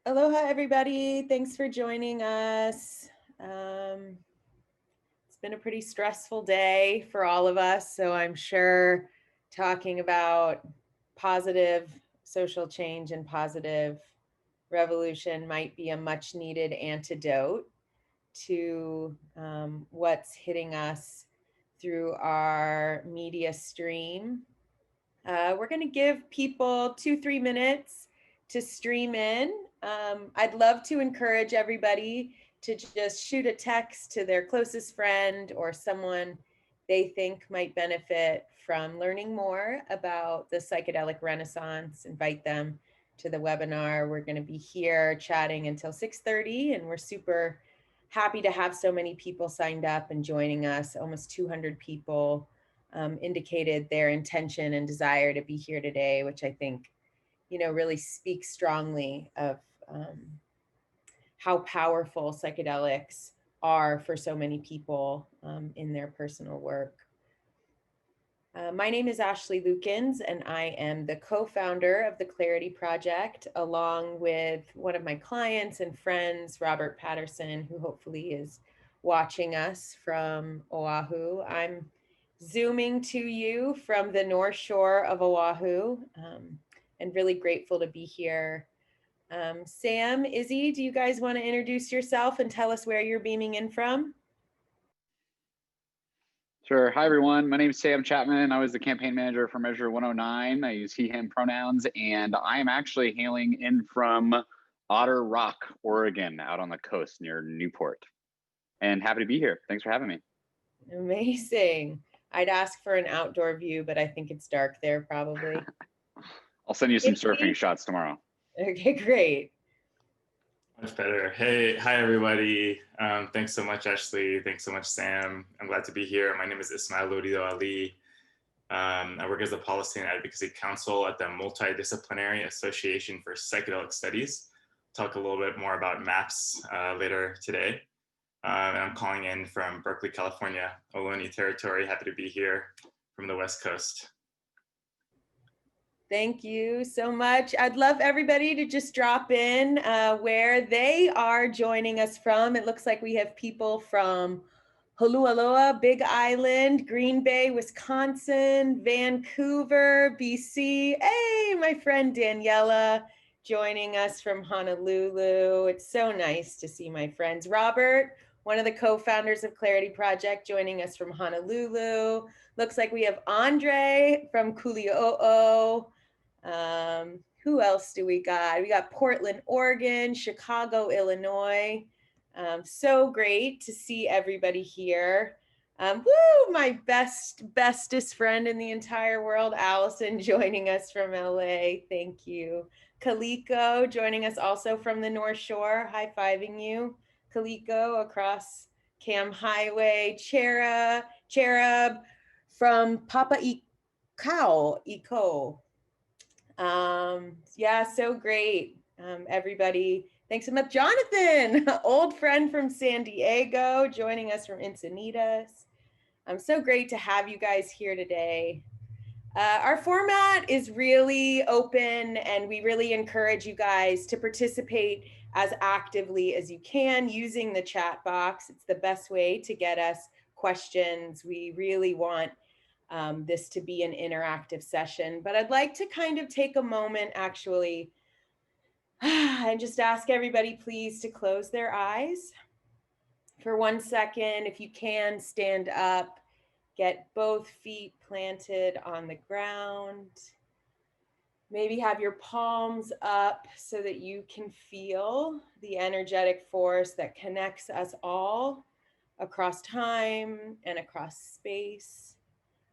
Aloha, everybody. Thanks for joining us. It's been a pretty stressful day for all of us, so I'm sure talking about positive social change and positive revolution might be a much needed antidote to what's hitting us through our media stream. We're going to give people 2-3 minutes to stream in. I'd love to encourage everybody to just shoot a text to their closest friend or someone they think might benefit from learning more about the psychedelic renaissance. Invite them to the webinar. We're going to be here chatting until 6:30, and we're super happy to have so many people signed up and joining us. Almost 200 people indicated their intention and desire to be here today, which I think, really speaks strongly of how powerful psychedelics are for so many people in their personal work. My name is Ashley Lukens, and I am the co-founder of the Clarity Project, along with one of my clients and friends, Robert Patterson, who hopefully is watching us from Oahu. I'm Zooming to you from the North Shore of Oahu, and really grateful to be here. Sam, Izzy, do you guys want to introduce yourself and tell us where you're beaming in from? Sure. Hi, everyone. My name is Sam Chapman. I was the campaign manager for Measure 109. I use he, him pronouns, and I am actually hailing in from Otter Rock, Oregon, out on the coast near Newport. And happy to be here. Thanks for having me. Amazing. I'd ask for an outdoor view, but I think it's dark there probably. I'll send you some surfing shots tomorrow. Okay, great. Much better. Hey, hi everybody. Thanks so much, Ashley. Thanks so much, Sam. I'm glad to be here. My name is Ismail Lourido Ali. I work as a Policy and Advocacy Counsel at the Multidisciplinary Association for Psychedelic Studies. Talk a little bit more about MAPS later today. And I'm calling in from Berkeley, California, Ohlone territory. Happy to be here from the West Coast. Thank you so much. I'd love everybody to just drop in where they are joining us from. It looks like we have people from Holualoa, Big Island, Green Bay, Wisconsin, Vancouver, BC. Hey, my friend Daniela joining us from Honolulu. It's so nice to see my friends. Robert, one of the co-founders of Clarity Project, joining us from Honolulu. Looks like we have Andre from Kuli'o'o. Who else do we got? We got Portland, Oregon, Chicago, Illinois. So great to see everybody here. Woo, my bestest friend in the entire world, Allison, joining us from LA. Thank you. Kaliko joining us also from the North Shore, high-fiving you. Kaliko across Cam Highway, Cherub from Papa Iko. Yeah, so great. Everybody, thanks so much. Jonathan, old friend from San Diego, joining us from Encinitas. So great to have you guys here today. Our format is really open, and we really encourage you guys to participate as actively as you can using the chat box. It's the best way to get us questions. We really want this to be an interactive session, but I'd like to kind of take a moment actually and just ask everybody please to close their eyes for 1 second. If you can, stand up, get both feet planted on the ground. Maybe have your palms up so that you can feel the energetic force that connects us all across time and across space.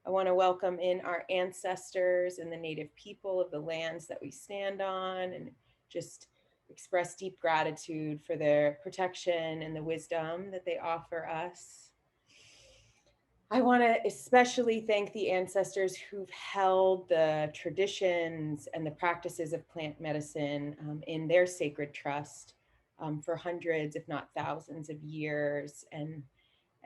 I want to welcome in our ancestors and the native people of the lands that we stand on, and just express deep gratitude for their protection and the wisdom that they offer us. I want to especially thank the ancestors who've held the traditions and the practices of plant medicine in their sacred trust for hundreds, if not thousands of years, and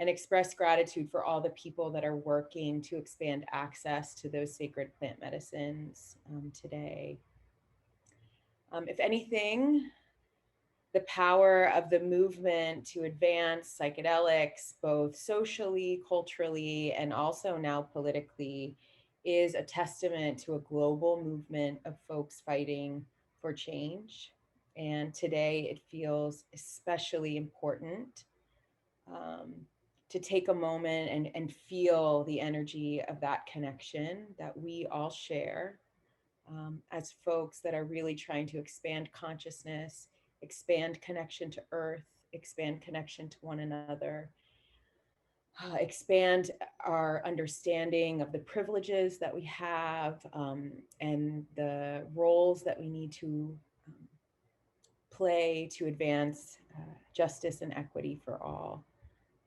express gratitude for all the people that are working to expand access to those sacred plant medicines today. If anything, the power of the movement to advance psychedelics, both socially, culturally, and also now politically, is a testament to a global movement of folks fighting for change. And today it feels especially important to take a moment and feel the energy of that connection that we all share as folks that are really trying to expand consciousness, expand connection to earth, expand connection to one another, expand our understanding of the privileges that we have and the roles that we need to play to advance justice and equity for all.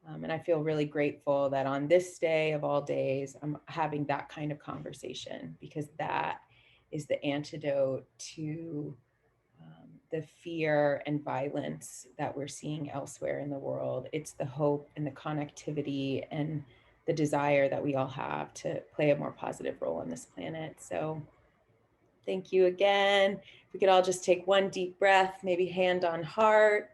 And I feel really grateful that on this day of all days, I'm having that kind of conversation, because that is the antidote to the fear and violence that we're seeing elsewhere in the world. It's the hope and the connectivity and the desire that we all have to play a more positive role on this planet. So thank you again. If we could all just take one deep breath, maybe hand on heart.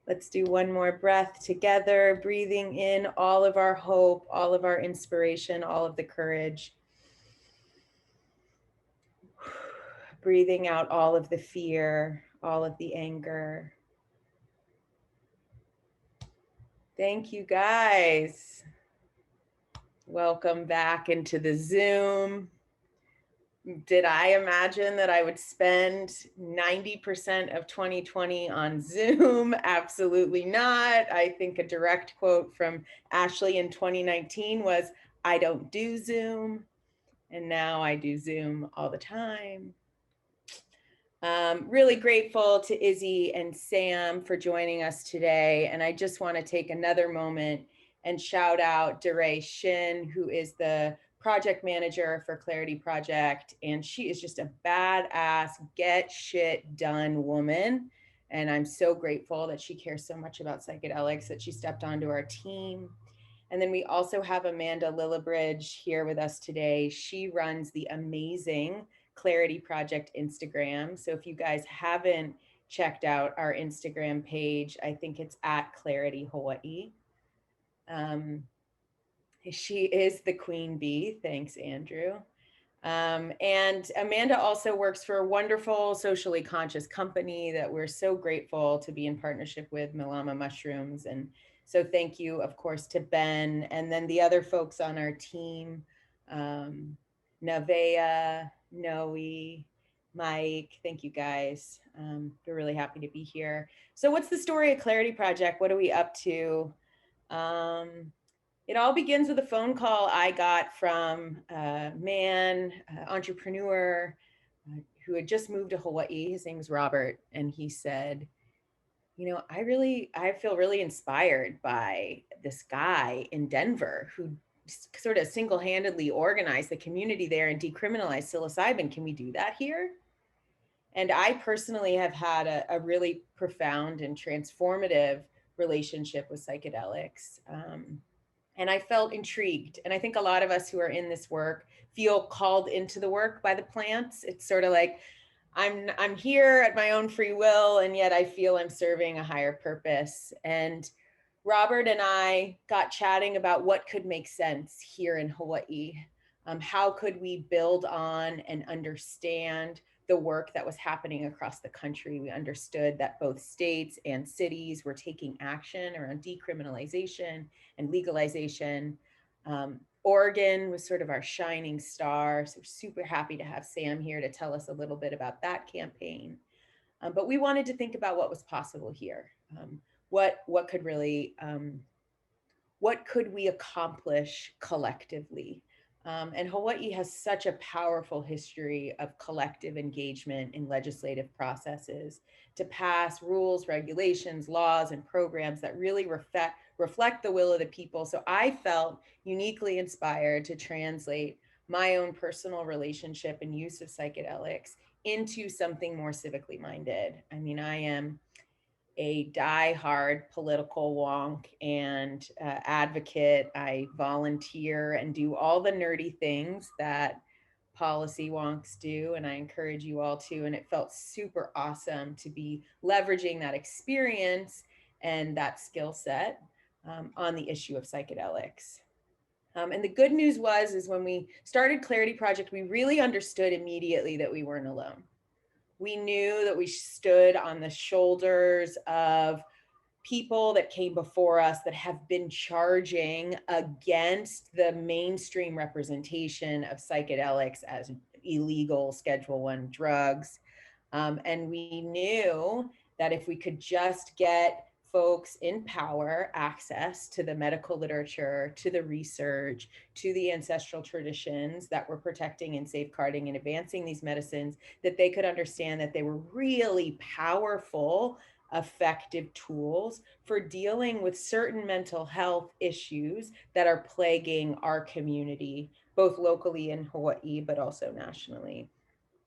Let's do one more breath together, breathing in all of our hope, all of our inspiration, all of the courage. Breathing out all of the fear, all of the anger. Thank you, guys. Welcome back into the Zoom. Did I imagine that I would spend 90% of 2020 on Zoom? Absolutely not. I think a direct quote from Ashley in 2019 was, "I don't do Zoom." And now I do Zoom all the time. Really grateful to Izzy and Sam for joining us today. And I just want to take another moment and shout out DeRay Shin, who is the project manager for Clarity Project. And she is just a badass, get shit done woman. And I'm so grateful that she cares so much about psychedelics that she stepped onto our team. And then we also have Amanda Lillibridge here with us today. She runs the amazing Clarity Project Instagram. So if you guys haven't checked out our Instagram page, I think it's at Clarity Hawaii. She is the queen bee. Thanks, Andrew. And Amanda also works for a wonderful socially conscious company that we're so grateful to be in partnership with, Milama Mushrooms. And so thank you, of course, to Ben, and then the other folks on our team, Nevaeh, Noe, Mike. Thank you, guys. We're really happy to be here. So what's the story of Clarity Project? What are we up to? It all begins with a phone call I got from a man, entrepreneur, who had just moved to Hawaii. His name is Robert. And he said, you know, I feel really inspired by this guy in Denver who sort of single-handedly organized the community there and decriminalized psilocybin. Can we do that here? And I personally have had a really profound and transformative relationship with psychedelics. And I felt intrigued. And I think a lot of us who are in this work feel called into the work by the plants. It's sort of like, I'm here at my own free will, and yet I feel I'm serving a higher purpose. And Robert and I got chatting about what could make sense here in Hawaii. How could we build on and understand the work that was happening across the country? We understood that both states and cities were taking action around decriminalization and legalization. Oregon was sort of our shining star. So we're super happy to have Sam here to tell us a little bit about that campaign. But we wanted to think about what was possible here. What could really, what could we accomplish collectively? And Hawaii has such a powerful history of collective engagement in legislative processes to pass rules, regulations, laws, and programs that really reflect the will of the people. So I felt uniquely inspired to translate my own personal relationship and use of psychedelics into something more civically minded. I mean, I am a die-hard political wonk and advocate. I volunteer and do all the nerdy things that policy wonks do, and I encourage you all to. And it felt super awesome to be leveraging that experience and that skill set on the issue of psychedelics. And the good news is when we started Clarity Project, we really understood immediately that we weren't alone. We knew that we stood on the shoulders of people that came before us that have been charging against the mainstream representation of psychedelics as illegal Schedule I drugs. And we knew that if we could just get folks in power access to the medical literature, to the research, to the ancestral traditions that were protecting and safeguarding and advancing these medicines, that they could understand that they were really powerful, effective tools for dealing with certain mental health issues that are plaguing our community, both locally in Hawaii, but also nationally.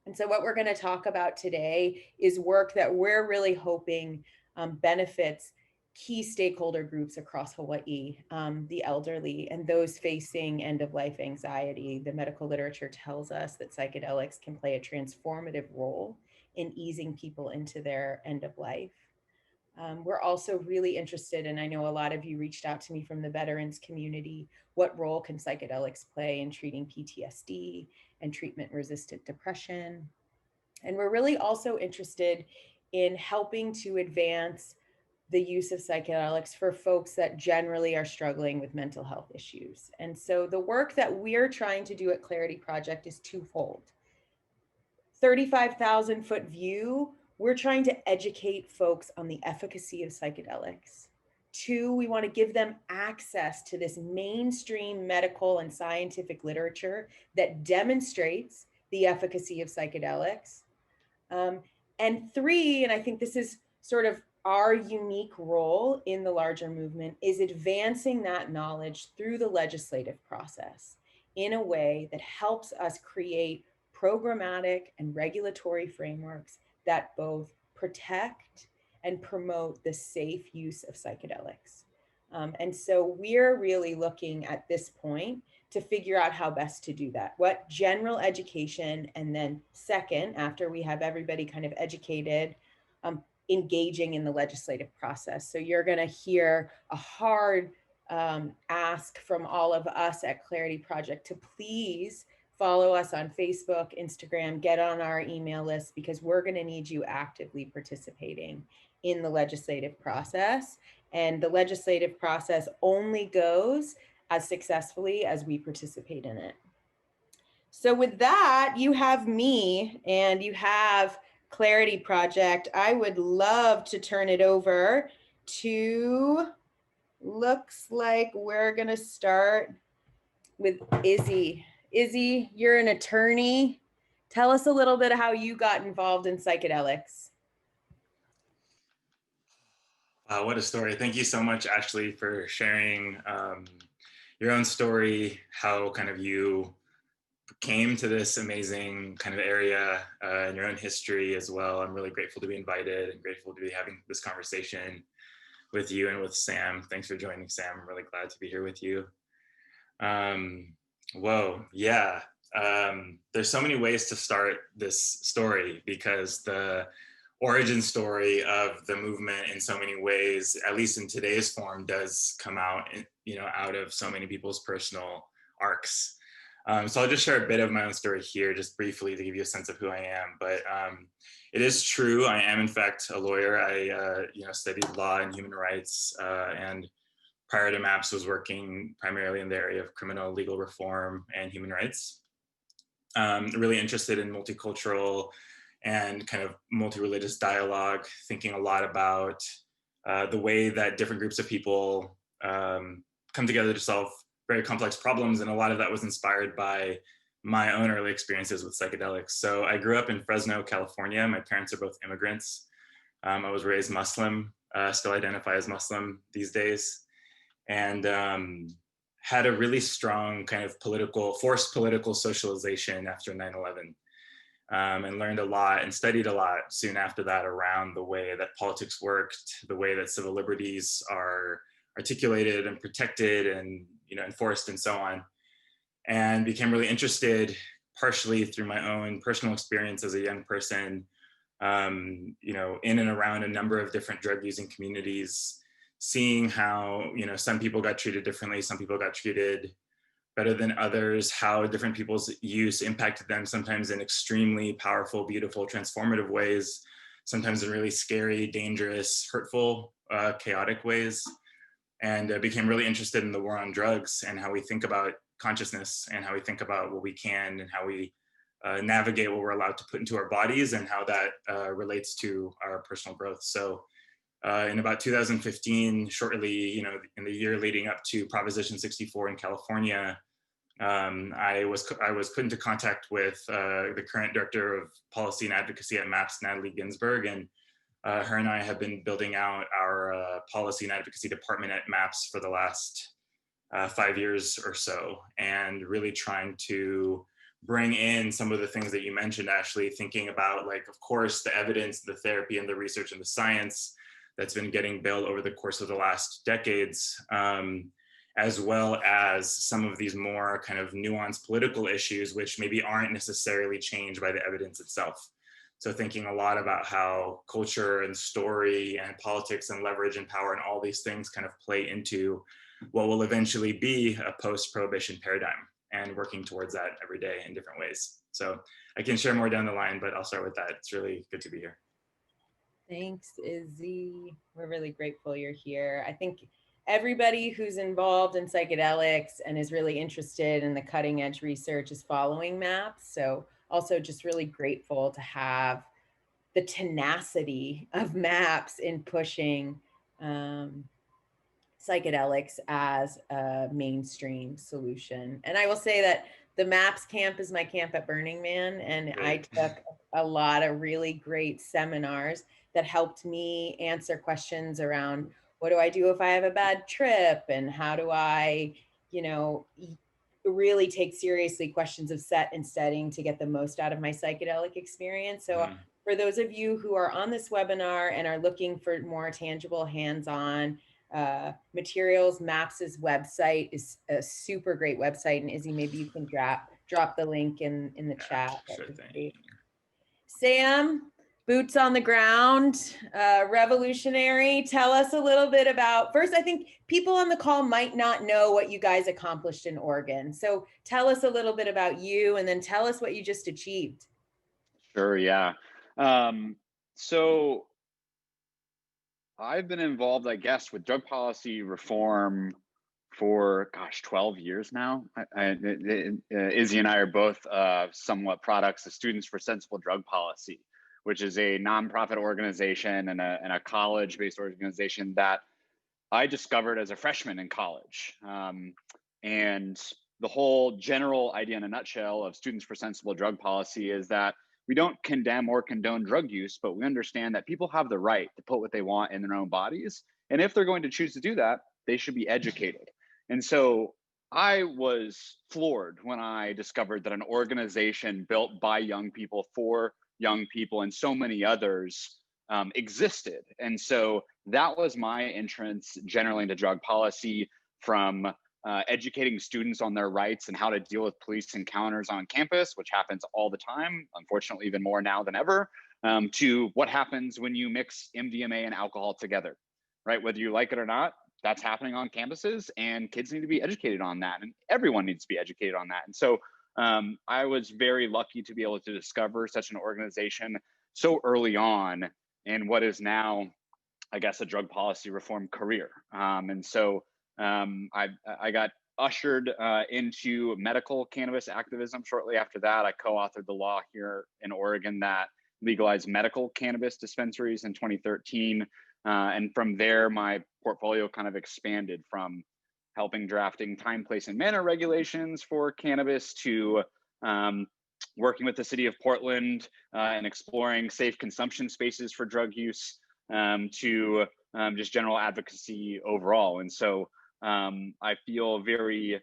And so what we're going to talk about today is work that we're really hoping benefits key stakeholder groups across Hawaii, the elderly and those facing end-of-life anxiety. The medical literature tells us that psychedelics can play a transformative role in easing people into their end of life. We're also really interested, and I know a lot of you reached out to me from the veterans community, what role can psychedelics play in treating PTSD and treatment-resistant depression? And we're really also interested in helping to advance the use of psychedelics for folks that generally are struggling with mental health issues. And so the work that we're trying to do at Clarity Project is twofold. 35,000 foot view, we're trying to educate folks on the efficacy of psychedelics. 2, we want to give them access to this mainstream medical and scientific literature that demonstrates the efficacy of psychedelics. And 3, and I think this is sort of our unique role in the larger movement, is advancing that knowledge through the legislative process in a way that helps us create programmatic and regulatory frameworks that both protect and promote the safe use of psychedelics. And so we're really looking at this point to figure out how best to do that. What general education, and then second, after we have everybody kind of educated, engaging in the legislative process. So you're gonna hear a hard ask from all of us at Clarity Project to please follow us on Facebook, Instagram, get on our email list, because we're going to need you actively participating in the legislative process. And the legislative process only goes as successfully as we participate in it. So with that, you have me and you have Clarity Project. I would love to turn it over to, looks like we're going to start with Izzy. Izzy, you're an attorney. Tell us a little bit of how you got involved in psychedelics. Wow, what a story. Thank you so much, Ashley, for sharing your own story, how kind of you came to this amazing kind of area in your own history as well. I'm really grateful to be invited and grateful to be having this conversation with you and with Sam. Thanks for joining, Sam. I'm really glad to be here with you. Whoa, yeah. There's so many ways to start this story, because the origin story of the movement in so many ways, at least in today's form, does come out, out of so many people's personal arcs. So I'll just share a bit of my own story here, just briefly, to give you a sense of who I am. But it is true, I am in fact a lawyer. I studied law and human rights, and prior to MAPS was working primarily in the area of criminal legal reform and human rights. Really interested in multicultural and kind of multi-religious dialogue, thinking a lot about the way that different groups of people come together to solve very complex problems. And a lot of that was inspired by my own early experiences with psychedelics. So I grew up in Fresno, California. My parents are both immigrants. I was raised Muslim, still identify as Muslim these days. And had a really strong kind of forced political socialization after 9/11, and learned a lot and studied a lot soon after that around the way that politics worked, the way that civil liberties are articulated and protected and enforced and so on, and became really interested partially through my own personal experience as a young person, in and around a number of different drug using communities, seeing how, some people got treated differently, some people got treated better than others, how different people's use impacted them, sometimes in extremely powerful, beautiful, transformative ways, sometimes in really scary, dangerous, hurtful, chaotic ways. And became really interested in the war on drugs and how we think about consciousness and how we think about what we can and how we navigate what we're allowed to put into our bodies and how that relates to our personal growth. So in about 2015, shortly, in the year leading up to Proposition 64 in California, I was put into contact with the current director of policy and advocacy at MAPS, Natalie Ginsburg, and her and I have been building out our policy and advocacy department at MAPS for the last 5 years or so, and really trying to bring in some of the things that you mentioned, Ashley, thinking about, like, of course, the evidence, the therapy, and the research and the science that's been getting built over the course of the last decades, as well as some of these more kind of nuanced political issues, which maybe aren't necessarily changed by the evidence itself. So thinking a lot about how culture and story and politics and leverage and power and all these things kind of play into what will eventually be a post-prohibition paradigm, and working towards that every day in different ways. So I can share more down the line, but I'll start with that. It's really good to be here. Thanks, Izzy. We're really grateful you're here. I think everybody who's involved in psychedelics and is really interested in the cutting edge research is following MAPS. So also just really grateful to have the tenacity of MAPS in pushing psychedelics as a mainstream solution. And I will say that the MAPS camp is my camp at Burning Man, and I took a lot of really great seminars that helped me answer questions around, what do I do if I have a bad trip? And how do I, really take seriously questions of set and setting to get the most out of my psychedelic experience. So for those of you who are on this webinar and are looking for more tangible hands-on materials, MAPS's website is a super great website. And Izzy, maybe you can drop the link in the chat. Sure thing. Sam, boots on the ground, revolutionary. Tell us a little bit about, first, I think people on the call might not know what you guys accomplished in Oregon. So tell us a little bit about you, and then tell us what you just achieved. Sure, yeah. So I've been involved, I guess, with drug policy reform for, 12 years now. Izzy and I are both somewhat products of Students for Sensible Drug Policy, which is a nonprofit organization and a college-based organization that I discovered as a freshman in college. And the whole general idea in a nutshell of Students for Sensible Drug Policy is that we don't condemn or condone drug use, but we understand that people have the right to put what they want in their own bodies. And if they're going to choose to do that, they should be educated. And so I was floored when I discovered that an organization built by young people for young people and so many others existed. And so that was my entrance generally into drug policy, from educating students on their rights and how to deal with police encounters on campus, which happens all the time, unfortunately even more now than ever, to what happens when you mix MDMA and alcohol together, right? Whether you like it or not, that's happening on campuses, and kids need to be educated on that, and everyone needs to be educated on that. And so I was very lucky to be able to discover such an organization so early on in what is now, I guess, a drug policy reform career. And so I got ushered into medical cannabis activism shortly after that. I co-authored the law here in Oregon that legalized medical cannabis dispensaries in 2013. And from there, my portfolio kind of expanded from helping drafting time, place, and manner regulations for cannabis to working with the city of Portland and exploring safe consumption spaces for drug use, to just general advocacy overall. And so I feel very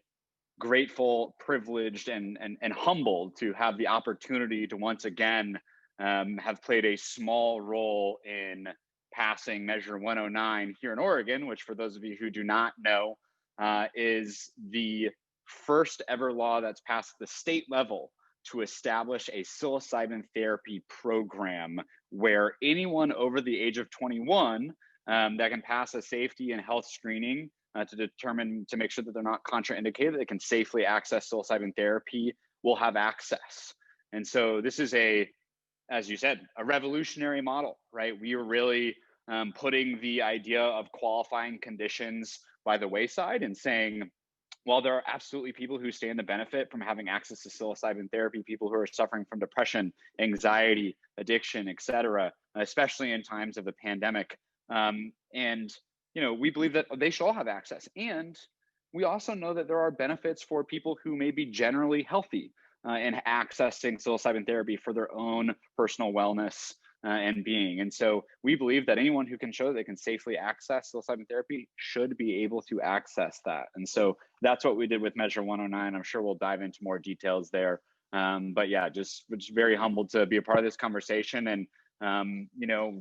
grateful, privileged, and humbled to have the opportunity to once again have played a small role in passing Measure 109 here in Oregon, which, for those of you who do not know, is the first ever law that's passed at the state level to establish a psilocybin therapy program where anyone over the age of 21 that can pass a safety and health screening to make sure that they're not contraindicated, they can safely access psilocybin therapy, will have access. And so this is as you said, a revolutionary model, right? We are really putting the idea of qualifying conditions by the wayside and saying, while there are absolutely people who stand to benefit from having access to psilocybin therapy, people who are suffering from depression, anxiety, addiction, et cetera, especially in times of the pandemic. And, we believe that they should all have access. And we also know that there are benefits for people who may be generally healthy in accessing psilocybin therapy for their own personal wellness and being. And so we believe that anyone who can show that they can safely access psilocybin therapy should be able to access that. And so that's what we did with Measure 109. I'm sure we'll dive into more details there. But yeah, just very humbled to be a part of this conversation, and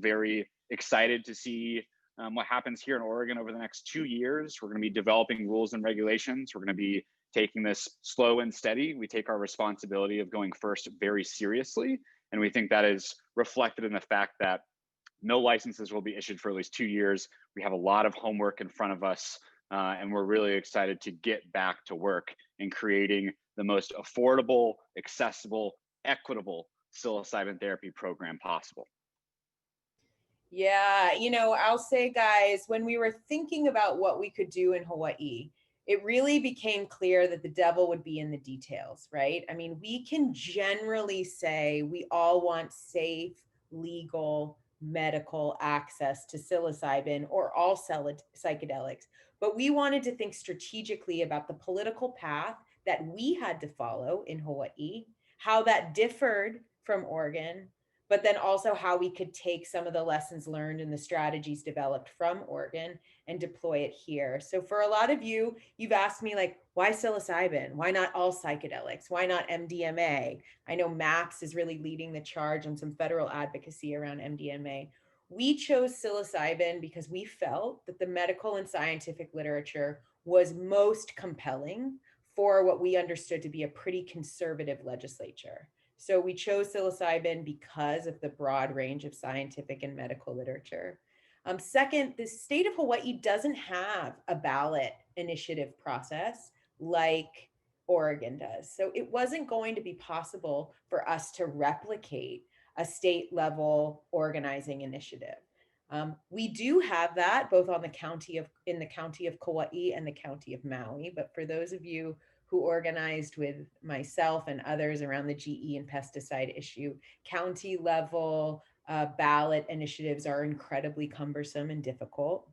very excited to see what happens here in Oregon over the next 2 years. We're going to be developing rules and regulations. We're going to be taking this slow and steady. We take our responsibility of going first very seriously. And we think that is reflected in the fact that no licenses will be issued for at least 2 years. We have a lot of homework in front of us, and we're really excited to get back to work in creating the most affordable, accessible, equitable psilocybin therapy program possible. Yeah, I'll say, guys, when we were thinking about what we could do in Hawaii, it really became clear that the devil would be in the details, right? I mean, we can generally say we all want safe, legal, medical access to psilocybin or all psychedelics, but we wanted to think strategically about the political path that we had to follow in Hawaii, how that differed from Oregon, but then also how we could take some of the lessons learned and the strategies developed from Oregon and deploy it here. So for a lot of you, you've asked me, like, why psilocybin? Why not all psychedelics? Why not MDMA? I know MAPS is really leading the charge on some federal advocacy around MDMA. We chose psilocybin because we felt that the medical and scientific literature was most compelling for what we understood to be a pretty conservative legislature. So we chose psilocybin because of the broad range of scientific and medical literature. Second, the state of Hawaii doesn't have a ballot initiative process like Oregon does. So it wasn't going to be possible for us to replicate a state level organizing initiative. We do have that both in the county of Kauai and the county of Maui. But for those of you who organized with myself and others around the GE and pesticide issue, county level ballot initiatives are incredibly cumbersome and difficult.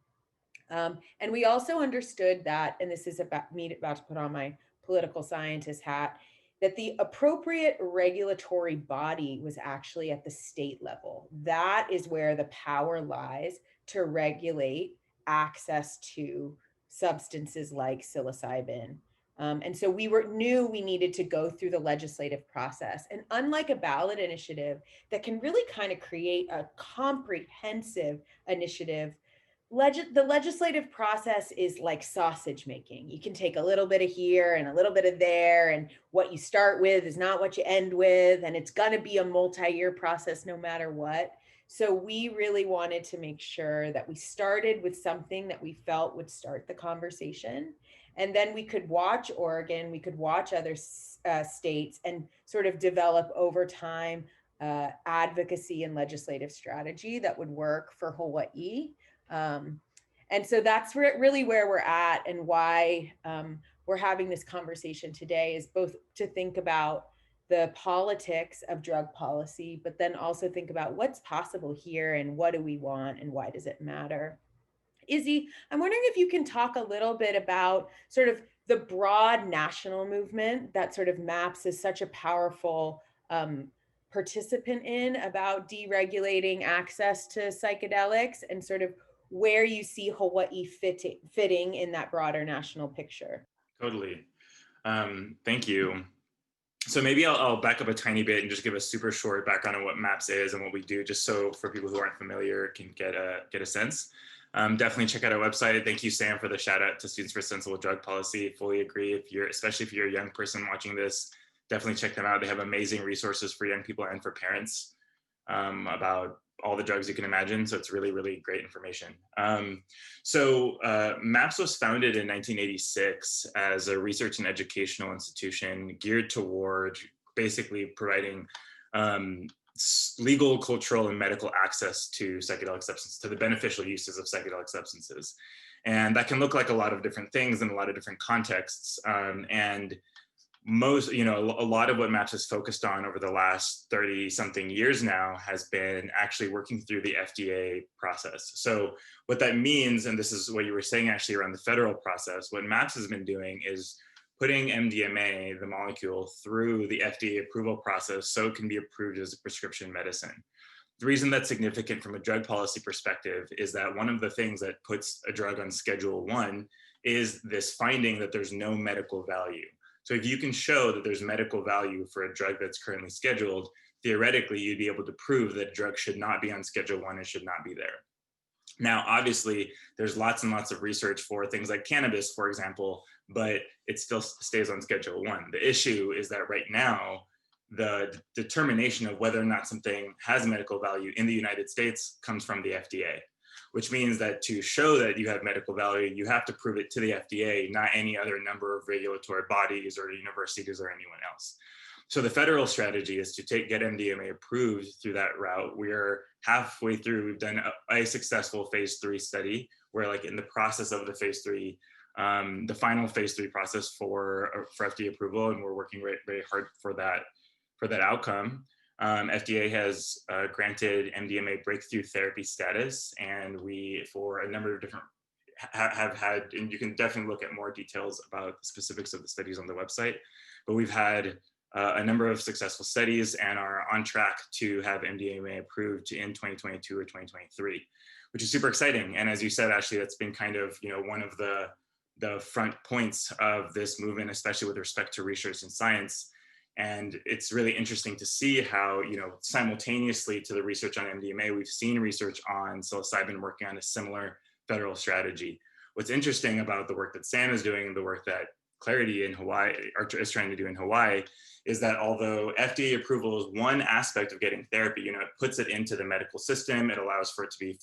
And we also understood that, and this is about to put on my political scientist hat, that the appropriate regulatory body was actually at the state level. That is where the power lies to regulate access to substances like psilocybin. And so we knew we needed to go through the legislative process. And unlike a ballot initiative that can really kind of create a comprehensive initiative, the legislative process is like sausage making. You can take a little bit of here and a little bit of there, and what you start with is not what you end with, and it's going to be a multi-year process no matter what. So we really wanted to make sure that we started with something that we felt would start the conversation, and then we could watch Oregon, we could watch other states, and sort of develop over time advocacy and legislative strategy that would work for Hawaii. And so that's really where we're at, and why we're having this conversation today is both to think about the politics of drug policy, but then also think about what's possible here and what do we want and why does it matter. Izzy, I'm wondering if you can talk a little bit about sort of the broad national movement that sort of MAPS is such a powerful participant in about deregulating access to psychedelics, and sort of where you see Hawaii fitting in that broader national picture. Totally. Thank you. So maybe I'll back up a tiny bit and just give a super short background on what MAPS is and what we do, just so for people who aren't familiar can get a sense. Definitely check out our website. Thank you, Sam, for the shout out to Students for Sensible Drug Policy. Fully agree. Especially if you're a young person watching this, definitely check them out. They have amazing resources for young people and for parents about all the drugs you can imagine. So it's really, really great information. MAPS was founded in 1986 as a research and educational institution geared toward basically providing legal, cultural, and medical access to psychedelic substances, to the beneficial uses of psychedelic substances. And that can look like a lot of different things in a lot of different contexts. And most, a lot of what MAPS has focused on over the last 30 something years now has been actually working through the FDA process. So what that means, and this is what you were saying actually around the federal process, what MAPS has been doing is putting MDMA, the molecule, through the FDA approval process so it can be approved as a prescription medicine. The reason that's significant from a drug policy perspective is that one of the things that puts a drug on Schedule 1 is this finding that there's no medical value. So if you can show that there's medical value for a drug that's currently scheduled, theoretically, you'd be able to prove that a drug should not be on Schedule 1 and should not be there. Now, obviously, there's lots and lots of research for things like cannabis, for example, but it still stays on Schedule 1. The issue is that right now, the determination of whether or not something has medical value in the United States comes from the FDA, which means that to show that you have medical value, you have to prove it to the FDA, not any other number of regulatory bodies or universities or anyone else. So the federal strategy is to get MDMA approved through that route. We're halfway through. We've done a successful phase 3 study. We're like in the process of the phase 3, the final phase 3 process for FDA approval, and we're working very, very hard for that outcome. FDA has granted MDMA breakthrough therapy status, and we, for a number of different, have had, and you can definitely look at more details about the specifics of the studies on the website, but we've had a number of successful studies and are on track to have MDMA approved in 2022 or 2023, which is super exciting. And as you said, Ashley, that's been kind of, one of the front points of this movement, especially with respect to research and science. And it's really interesting to see how, simultaneously to the research on MDMA, we've seen research on psilocybin working on a similar federal strategy. What's interesting about the work that Sam is doing, the work that Clarity in Hawaii is trying to do in Hawaii, is that although FDA approval is one aspect of getting therapy, it puts it into the medical system. It allows for it to be,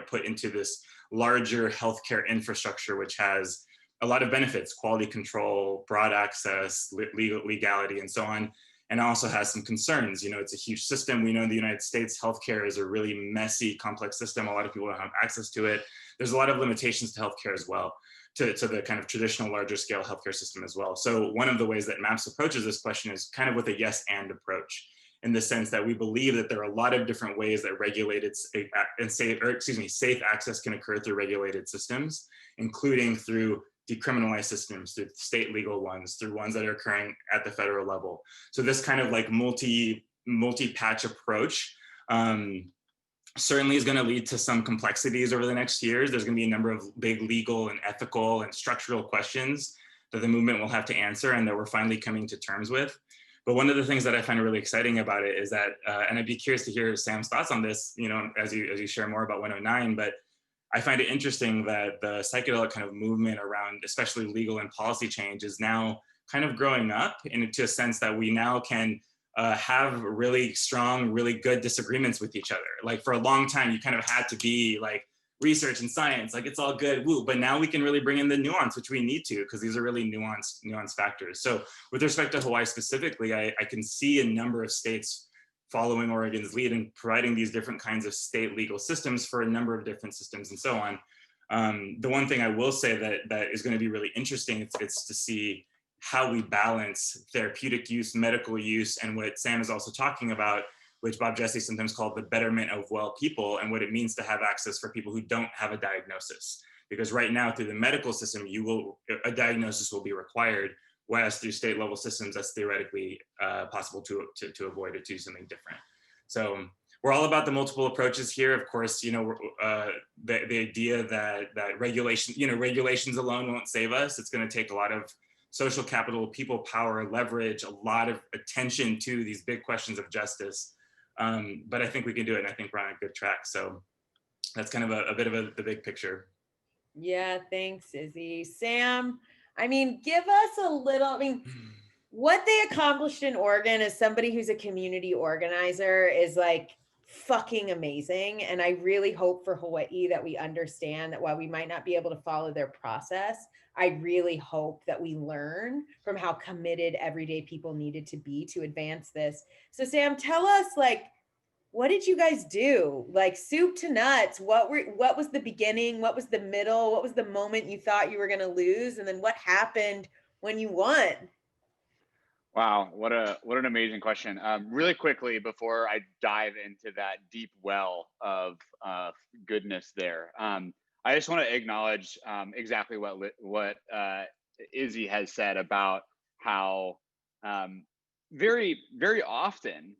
put into this larger healthcare infrastructure, which has a lot of benefits: quality control, broad access, legality, and so on. And also has some concerns. It's a huge system. We know in the United States, healthcare is a really messy, complex system. A lot of people don't have access to it. There's a lot of limitations to healthcare as well, to the kind of traditional larger scale healthcare system as well. So one of the ways that MAPS approaches this question is kind of with a yes and approach, in the sense that we believe that there are a lot of different ways that safe access can occur through regulated systems, including through decriminalized systems, through state legal ones, through ones that are occurring at the federal level. So this kind of like multi-patch approach certainly is going to lead to some complexities over the next years. There's going to be a number of big legal and ethical and structural questions that the movement will have to answer and that we're finally coming to terms with. But one of the things that I find really exciting about it is that, and I'd be curious to hear Sam's thoughts on this, as you share more about 109, but I find it interesting that the psychedelic kind of movement around, especially legal and policy change, is now kind of growing up into a sense that we now can have really strong, really good disagreements with each other. Like for a long time, you kind of had to be like research and science, like it's all good, woo. But now we can really bring in the nuance, which we need to, because these are really nuanced factors. So with respect to Hawaii specifically, I can see a number of states following Oregon's lead and providing these different kinds of state legal systems for a number of different systems and so on. The one thing I will say that is going to be really interesting is to see how we balance therapeutic use, medical use, and what Sam is also talking about, which Bob Jesse sometimes called the betterment of well people, and what it means to have access for people who don't have a diagnosis. Because right now through the medical system, a diagnosis will be required, whereas through state level systems, that's theoretically possible to avoid or to do something different. So we're all about the multiple approaches here. Of course, the idea that regulations alone won't save us. It's going to take a lot of social capital, people power, leverage, a lot of attention to these big questions of justice. But I think we can do it, and I think we're on a good track. So that's kind of a bit of the big picture. Yeah, thanks, Izzy. Sam, give us a little, what they accomplished in Oregon as somebody who's a community organizer is like fucking amazing. And I really hope for Hawaii that we understand that while we might not be able to follow their process, I really hope that we learn from how committed everyday people needed to be to advance this. So Sam, tell us, like, what did you guys do? Like soup to nuts, what was the beginning? What was the middle? What was the moment you thought you were going to lose? And then what happened when you won? Wow, what an amazing question. Really quickly before I dive into that deep well of goodness there, I just want to acknowledge exactly what Izzy has said about how very, very often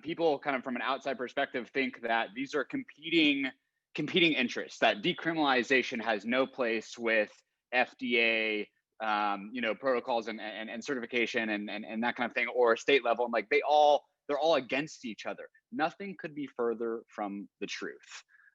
people kind of from an outside perspective think that these are competing interests, that decriminalization has no place with FDA protocols and certification and that kind of thing, or state level. And like they're all against each other. Nothing could be further from the truth.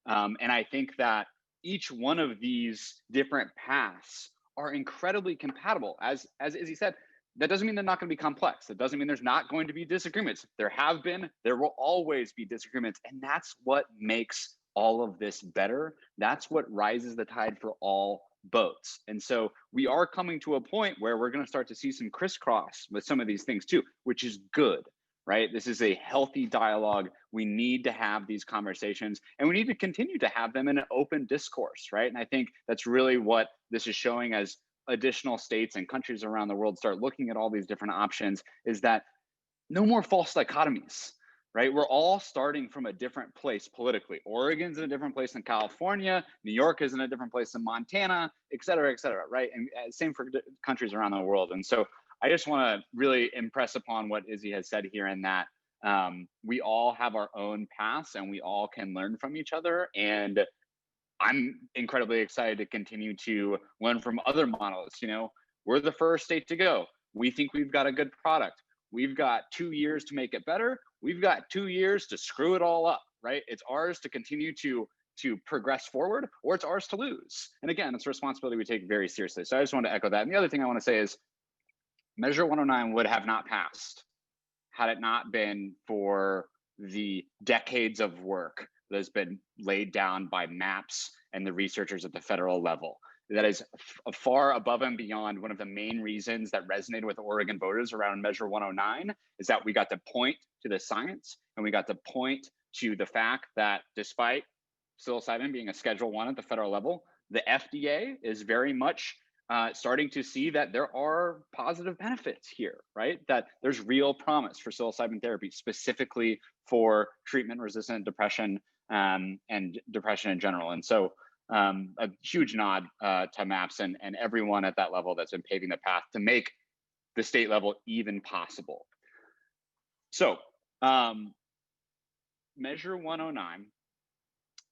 And I think that each one of these different paths are incredibly compatible. As Izzy said, that doesn't mean they're not going to be complex. That doesn't mean there's not going to be disagreements. There have been, there will always be disagreements. And that's what makes all of this better. That's what rises the tide for all boats. And so we are coming to a point where we're going to start to see some crisscross with some of these things too, which is good, right? This is a healthy dialogue. We need to have these conversations and we need to continue to have them in an open discourse, right? And I think that's really what this is showing as additional states and countries around the world start looking at all these different options, is that no more false dichotomies, right? We're all starting from a different place politically. Oregon's in a different place than California. New York is in a different place than Montana, et cetera, right? And same for countries around the world. And so I just want to really impress upon what Izzy has said here, in that we all have our own paths and we all can learn from each other. And I'm incredibly excited to continue to learn from other models. You know, we're the first state to go. We think we've got a good product. We've got 2 years to make it better. We've got 2 years to screw it all up, right? It's ours to continue to progress forward, or it's ours to lose. And again, it's a responsibility we take very seriously. So I just want to echo that. And the other thing I want to say is Measure 109 would have not passed had it not been for the decades of work that has been laid down by MAPS and the researchers at the federal level. That is far above and beyond one of the main reasons that resonated with Oregon voters around Measure 109, is that we got to point to the science and we got to point to the fact that despite psilocybin being a Schedule I at the federal level, the FDA is very much starting to see that there are positive benefits here, right? That there's real promise for psilocybin therapy, specifically for treatment-resistant depression and depression in general. And so a huge nod to MAPS and everyone at that level that's been paving the path to make the state level even possible. So Measure 109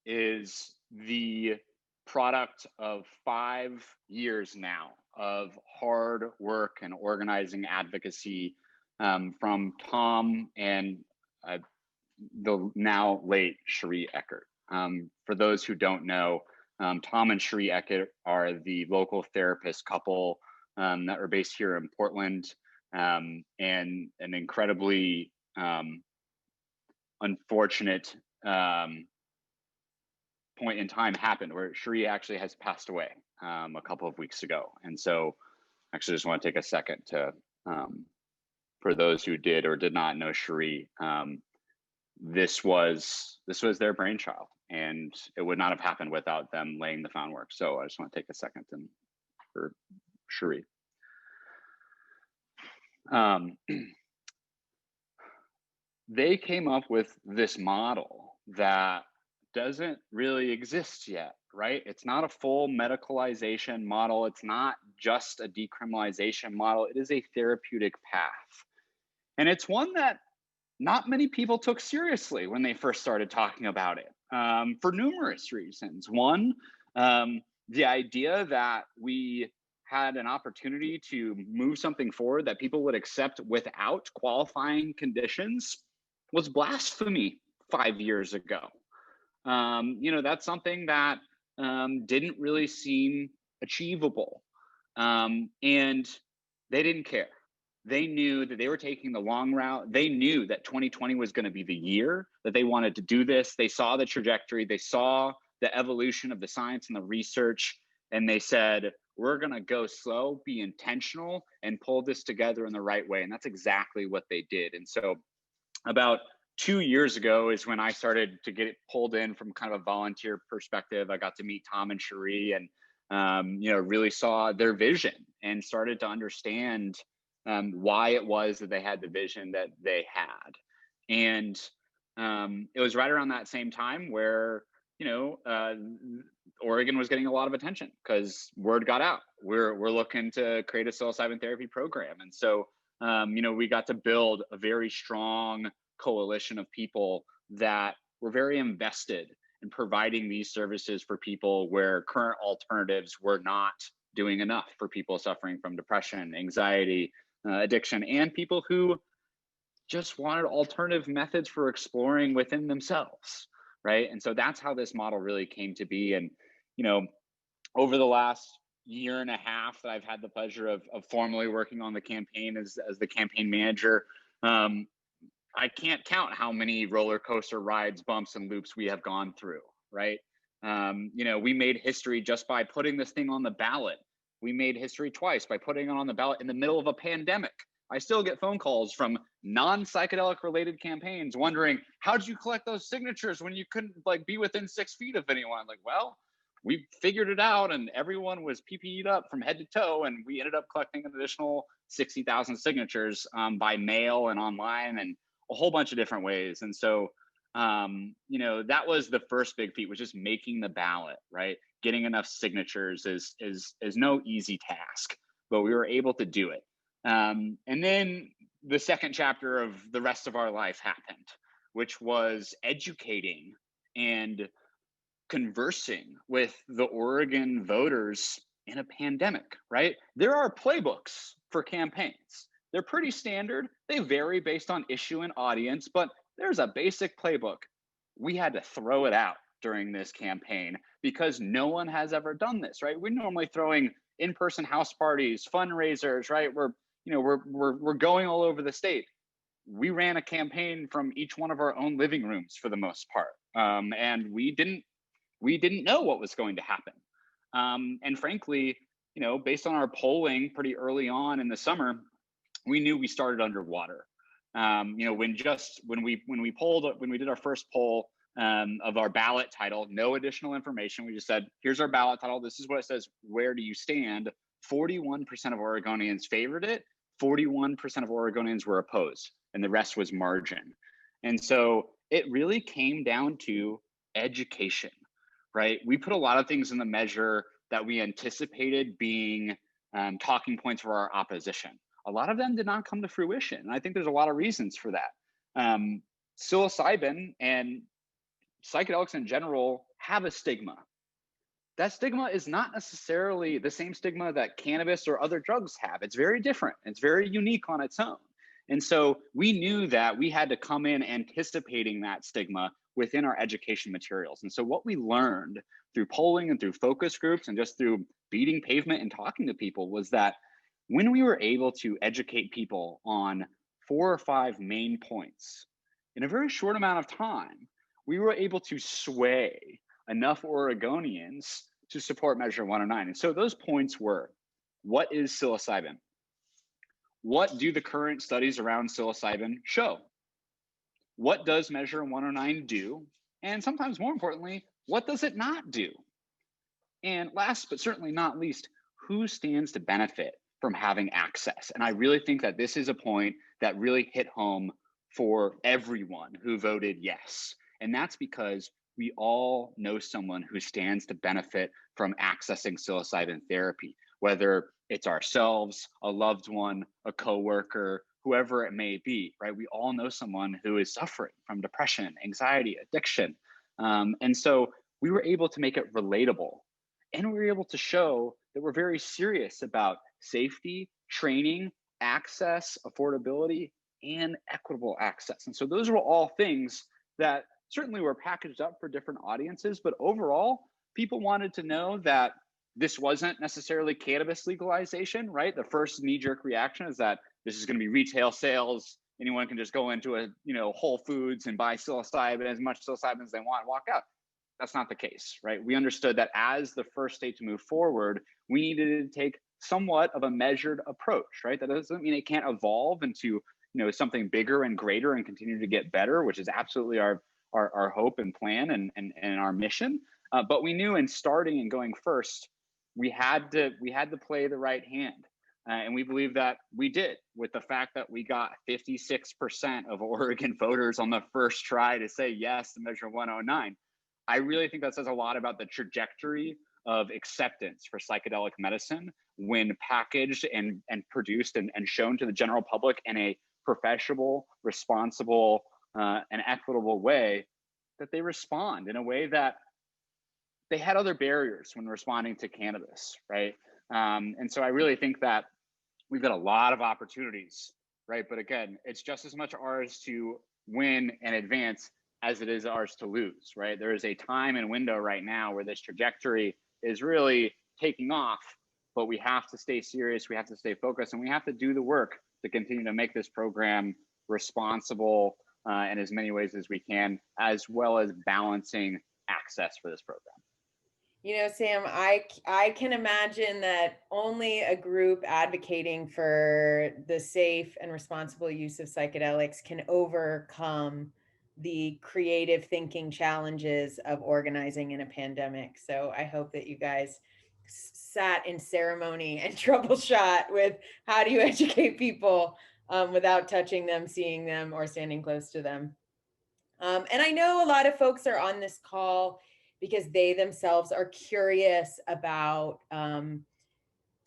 is the product of 5 years now of hard work and organizing advocacy from Tom and the now late Cherie Eckert. For those who don't know, Tom and Cherie Eckert are the local therapist couple that are based here in Portland, and an incredibly unfortunate point in time happened where Cherie actually has passed away a couple of weeks ago. And so actually just want to take a second to, for those who did or did not know Cherie, this was their brainchild, and it would not have happened without them laying the groundwork. So I just want to take a second for Cherie. They came up with this model that doesn't really exist yet, right? It's not a full medicalization model. It's not just a decriminalization model. It is a therapeutic path. And it's one that not many people took seriously when they first started talking about it, for numerous reasons. One, the idea that we had an opportunity to move something forward that people would accept without qualifying conditions was blasphemy 5 years ago. That's something that didn't really seem achievable, and they didn't care. they knew that they were taking the long route. They knew that 2020 was going to be the year that they wanted to do this. They saw the trajectory, they saw the evolution of the science and the research, and they said, we're going to go slow, be intentional, and pull this together in the right way. And that's exactly what they did. And so about 2 years ago is when I started to get pulled in from kind of a volunteer perspective. I got to meet Tom and Cherie, and really saw their vision and started to understand why it was that they had the vision that they had. And it was right around that same time where Oregon was getting a lot of attention because word got out. We're looking to create a psilocybin therapy program, and so we got to build a very strong coalition of people that were very invested in providing these services for people where current alternatives were not doing enough for people suffering from depression, anxiety, addiction, and people who just wanted alternative methods for exploring within themselves, right? And so that's how this model really came to be. And over the last year and a half that I've had the pleasure of formally working on the campaign as the campaign manager, I can't count how many roller coaster rides, bumps, and loops we have gone through, right? We made history just by putting this thing on the ballot. We made history twice by putting it on the ballot in the middle of a pandemic. I still get phone calls from non-psychedelic related campaigns wondering, how did you collect those signatures when you couldn't be within 6 feet of anyone? Well, we figured it out, and everyone was PPE'd up from head to toe, and we ended up collecting an additional 60,000 signatures by mail and online and a whole bunch of different ways. And so, that was the first big feat, was just making the ballot, right? Getting enough signatures is no easy task, but we were able to do it. And then the second chapter of the rest of our life happened, which was educating and conversing with the Oregon voters in a pandemic, right? There are playbooks for campaigns. They're pretty standard. They vary based on issue and audience, but there's a basic playbook. We had to throw it out during this campaign because no one has ever done this, right? We're normally throwing in-person house parties, fundraisers, right? We're going all over the state. We ran a campaign from each one of our own living rooms for the most part, and we didn't know what was going to happen. And frankly, based on our polling pretty early on in the summer, we knew we started underwater. When we did our first poll of our ballot title, no additional information. We just said, here's our ballot title. This is what it says. Where do you stand? 41% of Oregonians favored it. 41% of Oregonians were opposed, and the rest was margin. And so it really came down to education, right? We put a lot of things in the measure that we anticipated being talking points for our opposition. A lot of them did not come to fruition. And I think there's a lot of reasons for that. Psilocybin and psychedelics in general have a stigma. That stigma is not necessarily the same stigma that cannabis or other drugs have. It's very different. It's very unique on its own. And so we knew that we had to come in anticipating that stigma within our education materials. And so what we learned through polling and through focus groups and just through beating pavement and talking to people was that when we were able to educate people on 4 or 5 main points in a very short amount of time, we were able to sway enough Oregonians to support Measure 109. And so those points were, what is psilocybin? What do the current studies around psilocybin show? What does Measure 109 do? And sometimes more importantly, what does it not do? And last but certainly not least, who stands to benefit from having access? And I really think that this is a point that really hit home for everyone who voted yes. And that's because we all know someone who stands to benefit from accessing psilocybin therapy, whether it's ourselves, a loved one, a coworker, whoever it may be, right? We all know someone who is suffering from depression, anxiety, addiction. And so we were able to make it relatable, and we were able to show that we're very serious about safety, training, access, affordability, and equitable access. And so those were all things that certainly were packaged up for different audiences, but overall, people wanted to know that this wasn't necessarily cannabis legalization, right? The first knee-jerk reaction is that this is going to be retail sales. Anyone can just go into a, Whole Foods and buy psilocybin, as much psilocybin as they want, and walk out. That's not the case, right? We understood that as the first state to move forward, we needed to take somewhat of a measured approach, right? That doesn't mean it can't evolve into, something bigger and greater and continue to get better, which is absolutely our hope and plan and our mission. But we knew in starting and going first, we had to play the right hand. And we believe that we did, with the fact that we got 56% of Oregon voters on the first try to say yes to Measure 109. I really think that says a lot about the trajectory of acceptance for psychedelic medicine when packaged and produced and shown to the general public in a professional, responsible, and equitable way, that they respond in a way that they had other barriers when responding to cannabis, right? And so I really think that we've got a lot of opportunities, right? But again, it's just as much ours to win and advance as it is ours to lose, right? There is a time and window right now where this trajectory is really taking off, but we have to stay serious, we have to stay focused, and we have to do the work to continue to make this program responsible in as many ways as we can, as well as balancing access for this program. Sam, I can imagine that only a group advocating for the safe and responsible use of psychedelics can overcome the creative thinking challenges of organizing in a pandemic. So I hope that you guys sat in ceremony and troubleshot with how do you educate people without touching them, seeing them, or standing close to them. And I know a lot of folks are on this call because they themselves are curious about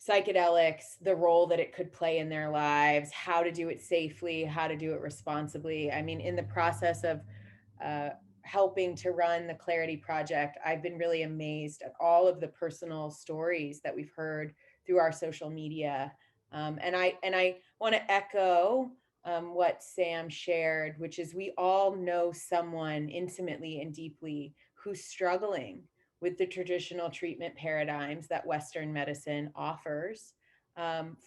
psychedelics, the role that it could play in their lives, how to do it safely, how to do it responsibly. I mean, in the process of helping to run the Clarity Project, I've been really amazed at all of the personal stories that we've heard through our social media. And I want to echo what Sam shared, which is we all know someone intimately and deeply who's struggling with the traditional treatment paradigms that Western medicine offers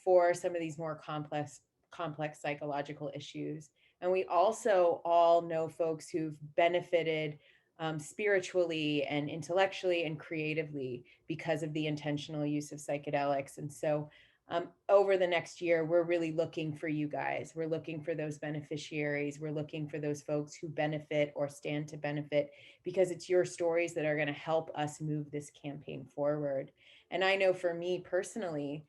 for some of these more complex psychological issues. And we also all know folks who've benefited spiritually and intellectually and creatively because of the intentional use of psychedelics. And so over the next year, we're really looking for you guys. We're looking for those beneficiaries. We're looking for those folks who benefit or stand to benefit, because it's your stories that are going to help us move this campaign forward. And I know for me personally,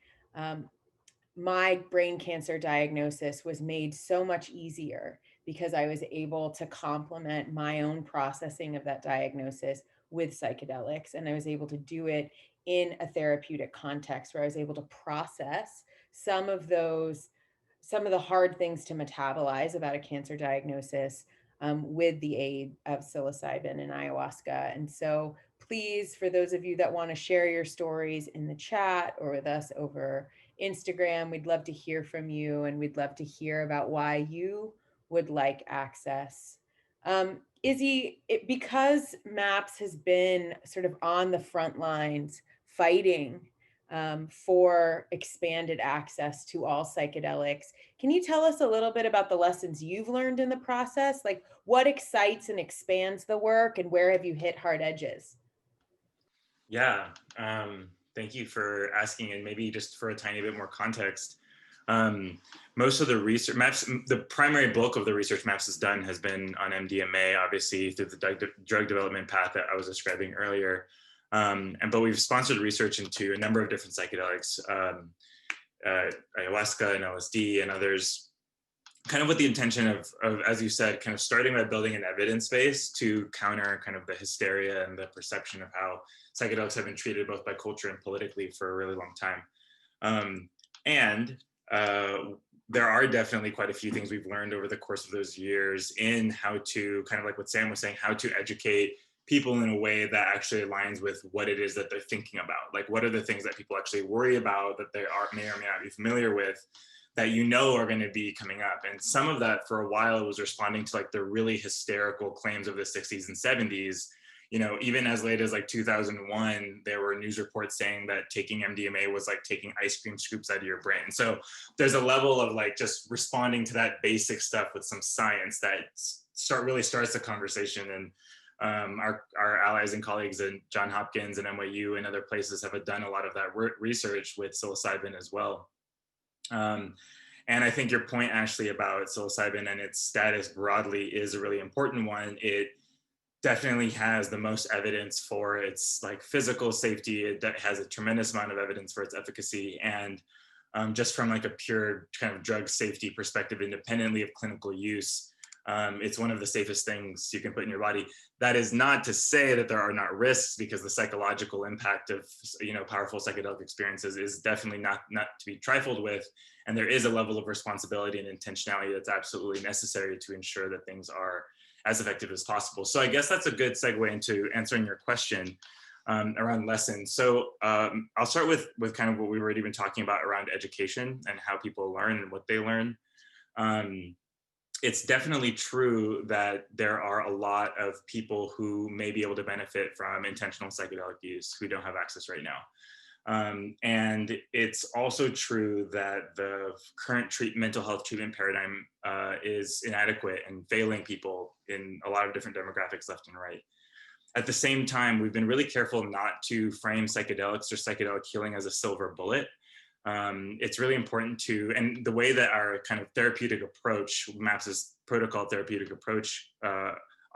my brain cancer diagnosis was made so much easier because I was able to complement my own processing of that diagnosis with psychedelics. And I was able to do it in a therapeutic context where I was able to process some of the hard things to metabolize about a cancer diagnosis with the aid of psilocybin and ayahuasca. And so please, for those of you that want to share your stories in the chat or with us over Instagram, we'd love to hear from you, and we'd love to hear about why you would like access. Izzy, because MAPS has been sort of on the front lines fighting for expanded access to all psychedelics, can you tell us a little bit about the lessons you've learned in the process? Like, what excites and expands the work, and where have you hit hard edges? Yeah, thank you for asking, and maybe just for a tiny bit more context. Most of the research MAPS, the primary bulk of the research MAPS has done has been on MDMA, obviously through the drug development path that I was describing earlier. But we've sponsored research into a number of different psychedelics, ayahuasca and LSD and others, kind of with the intention of, as you said, kind of starting by building an evidence base to counter kind of the hysteria and the perception of how psychedelics have been treated both by culture and politically for a really long time. There are definitely quite a few things we've learned over the course of those years in how to, kind of like what Sam was saying, how to educate people in a way that actually aligns with what it is that they're thinking about. Like, what are the things that people actually worry about that they may or may not be familiar with that are going to be coming up. And some of that for a while was responding to like the really hysterical claims of the 60s and 70s, you know, even as late as like 2001, there were news reports saying that taking MDMA was like taking ice cream scoops out of your brain. So there's a level of like just responding to that basic stuff with some science that really starts the conversation. And our allies and colleagues in Johns Hopkins and NYU and other places have done a lot of that research with psilocybin as well. And I think your point, Ashley, about psilocybin and its status broadly is a really important one. It definitely has the most evidence for its like physical safety. It has a tremendous amount of evidence for its efficacy. And just from like a pure kind of drug safety perspective, independently of clinical use, it's one of the safest things you can put in your body. That is not to say that there are not risks, because the psychological impact of, you know, powerful psychedelic experiences is definitely not to be trifled with. And there is a level of responsibility and intentionality that's absolutely necessary to ensure that things are as effective as possible. So I guess that's a good segue into answering your question around lessons. So I'll start with kind of what we've already been talking about around education and how people learn and what they learn. It's definitely true that there are a lot of people who may be able to benefit from intentional psychedelic use who don't have access right now. And it's also true that the current mental health treatment paradigm is inadequate and failing people in a lot of different demographics left and right. At the same time, we've been really careful not to frame psychedelics or psychedelic healing as a silver bullet. It's really important to, and the way that our kind of therapeutic approach, MAPS's protocol therapeutic approach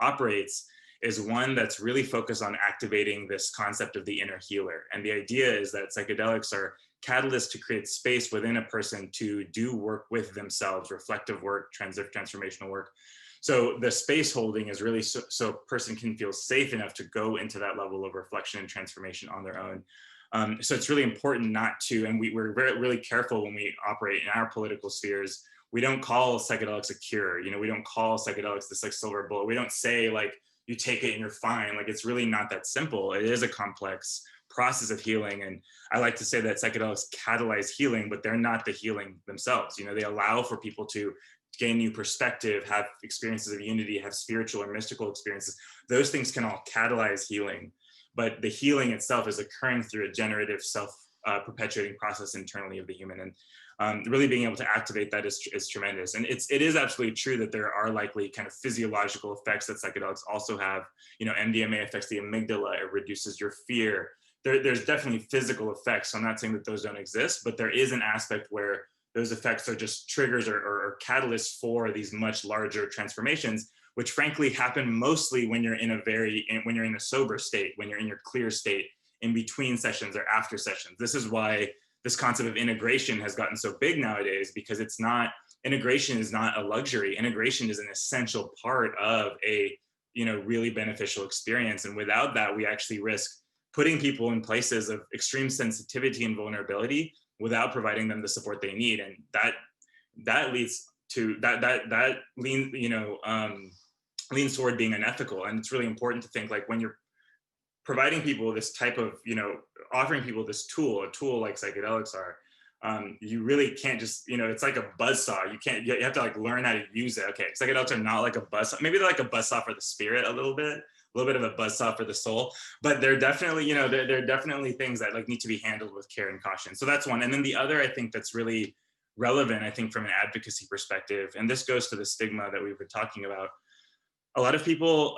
operates, is one that's really focused on activating this concept of the inner healer. And the idea is that psychedelics are catalysts to create space within a person to do work with themselves, reflective work, transformational work. So the space holding is really so a person can feel safe enough to go into that level of reflection and transformation on their own. So it's really important not to, and we're really careful when we operate in our political spheres. We don't call psychedelics a cure. You know, we don't call psychedelics this like silver bullet. We don't say like, you take it and you're fine. Like, it's really not that simple. It is a complex process of healing. And I like to say that psychedelics catalyze healing, but they're not the healing themselves. You know, they allow for people to gain new perspective, have experiences of unity, have spiritual or mystical experiences. Those things can all catalyze healing, but the healing itself is occurring through a generative self-perpetuating process internally of the human. And really being able to activate that is tremendous. And it is absolutely true that there are likely kind of physiological effects that psychedelics also have. You know, MDMA affects the amygdala, it reduces your fear. There's definitely physical effects. So I'm not saying that those don't exist, but there is an aspect where those effects are just triggers or catalysts for these much larger transformations, which frankly happen mostly when you're in a sober state, when you're in your clear state, in between sessions or after sessions. This is why this concept of integration has gotten so big nowadays, because integration is not a luxury. Integration is an essential part of a, you know, really beneficial experience. And without that, we actually risk putting people in places of extreme sensitivity and vulnerability without providing them the support they need. And that leads to that leans toward being unethical. And it's really important to think, like, when you're providing people this type of, you know, offering people this tool, a tool like psychedelics are, you really can't just, you know, it's like a buzzsaw. You have to like learn how to use it. Okay, psychedelics are not like a buzzsaw. Maybe they're like a buzzsaw for the spirit a little bit of a buzzsaw for the soul, but they're definitely, you know, they're definitely things that like need to be handled with care and caution. So that's one. And then the other, I think that's really relevant, I think, from an advocacy perspective, and this goes to the stigma that we've been talking about. A lot of people,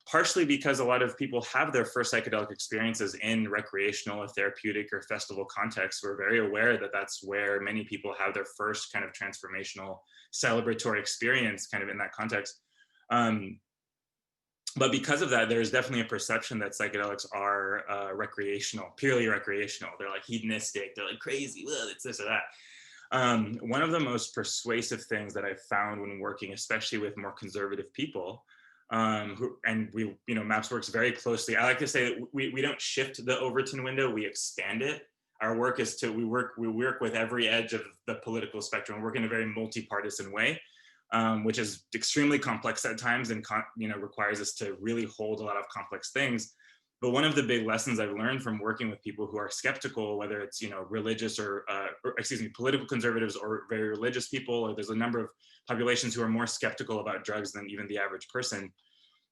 partially because a lot of people have their first psychedelic experiences in recreational or therapeutic or festival contexts, we're very aware that that's where many people have their first kind of transformational celebratory experience kind of in that context. But because of that, there's definitely a perception that psychedelics are recreational, purely recreational. They're like hedonistic, they're like crazy, it's this or that. One of the most persuasive things that I've found when working, especially with more conservative people, MAPS works very closely. I like to say that we don't shift the Overton window, we expand it. Our work is we work with every edge of the political spectrum. We work in a very multi-partisan way, which is extremely complex at times and requires us to really hold a lot of complex things. But one of the big lessons I've learned from working with people who are skeptical, whether it's, you know, religious political conservatives or very religious people, or there's a number of populations who are more skeptical about drugs than even the average person,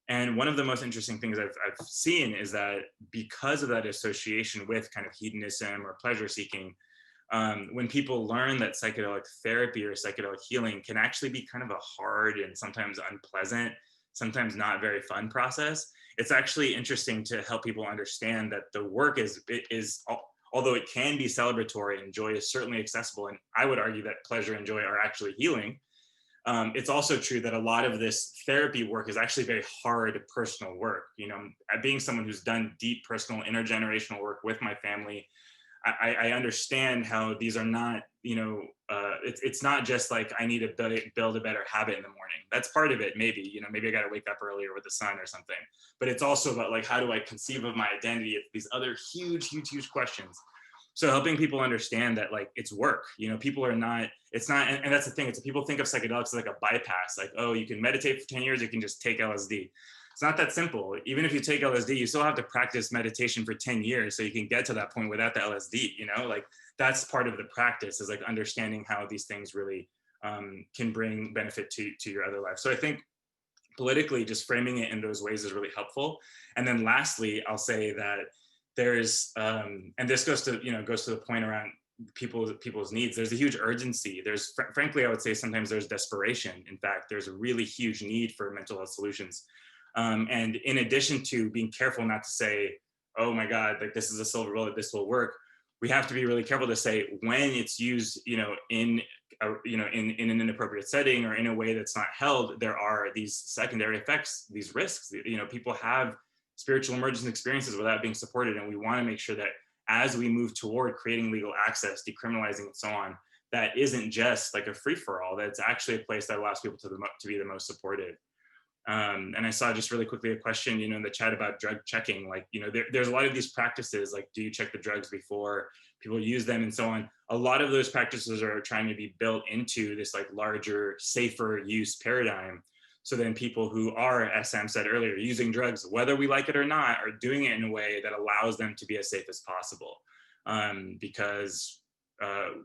And one of the most interesting things I've seen is that because of that association with kind of hedonism or pleasure seeking, when people learn that psychedelic therapy or psychedelic healing can actually be kind of a hard and sometimes unpleasant, sometimes not very fun process, it's actually interesting to help people understand that the work is although it can be celebratory and joy is certainly accessible, and I would argue that pleasure and joy are actually healing. It's also true that a lot of this therapy work is actually very hard personal work. You know, being someone who's done deep personal intergenerational work with my family, I understand how these are not, you know, it's not just like I need to build a better habit in the morning. That's part of it, maybe, you know, maybe I got to wake up earlier with the sun or something. But it's also about like, how do I conceive of my identity? It's these other huge questions. So helping people understand that like it's work, you know, people are not, it's not, and that's the thing, it's people think of psychedelics as like a bypass, like, oh, you can meditate for 10 years, you can just take LSD. It's not that simple. Even if you take LSD, you still have to practice meditation for 10 years so you can get to that point without the LSD, you know, like that's part of the practice, is like understanding how these things really can bring benefit to your other life. So I think politically just framing it in those ways is really helpful. And then lastly, I'll say that there's, and this goes to the point around people's needs. There's a huge urgency. There's, frankly, I would say sometimes there's desperation. In fact, there's a really huge need for mental health solutions. And in addition to being careful not to say, oh my God, like this is a silver bullet, this will work, we have to be really careful to say when it's used, you know, in an inappropriate setting or in a way that's not held, there are these secondary effects, these risks. You know, people have spiritual emergent experiences without being supported. And we want to make sure that as we move toward creating legal access, decriminalizing and so on, that isn't just like a free-for-all, that it's actually a place that allows people to be the most supportive. And I saw just really quickly a question, you know, in the chat about drug checking, like, you know, there's a lot of these practices, like, do you check the drugs before people use them and so on? A lot of those practices are trying to be built into this like larger, safer use paradigm. So then people who are, as Sam said earlier, using drugs, whether we like it or not, are doing it in a way that allows them to be as safe as possible. Because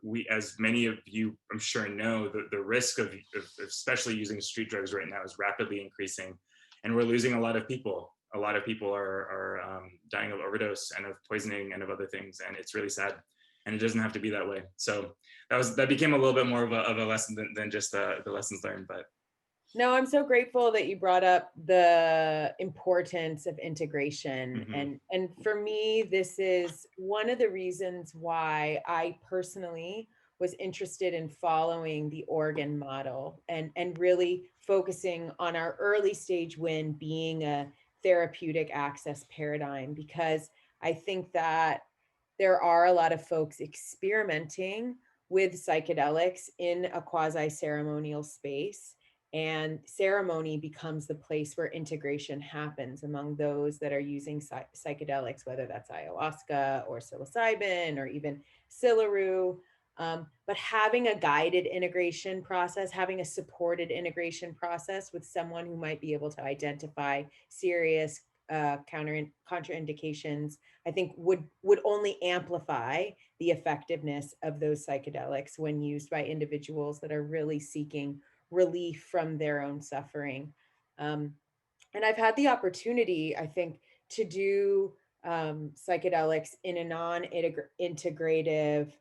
we, as many of you, I'm sure know, the risk of especially using street drugs right now is rapidly increasing, and we're losing a lot of people. A lot of people are dying of overdose and of poisoning and of other things, and it's really sad. And it doesn't have to be that way. So that became a little bit more of a lesson than just the lessons learned. But no, I'm so grateful that you brought up the importance of integration. Mm-hmm. And for me, this is one of the reasons why I personally was interested in following the Oregon model and really focusing on our early stage win being a therapeutic access paradigm, because I think that there are a lot of folks experimenting with psychedelics in a quasi-ceremonial space. And ceremony becomes the place where integration happens among those that are using psychedelics, whether that's ayahuasca or psilocybin or even silaru. But having a guided integration process, having a supported integration process with someone who might be able to identify serious contraindications, I think would only amplify the effectiveness of those psychedelics when used by individuals that are really seeking relief from their own suffering. And I've had the opportunity, I think, to do psychedelics in a non-integrative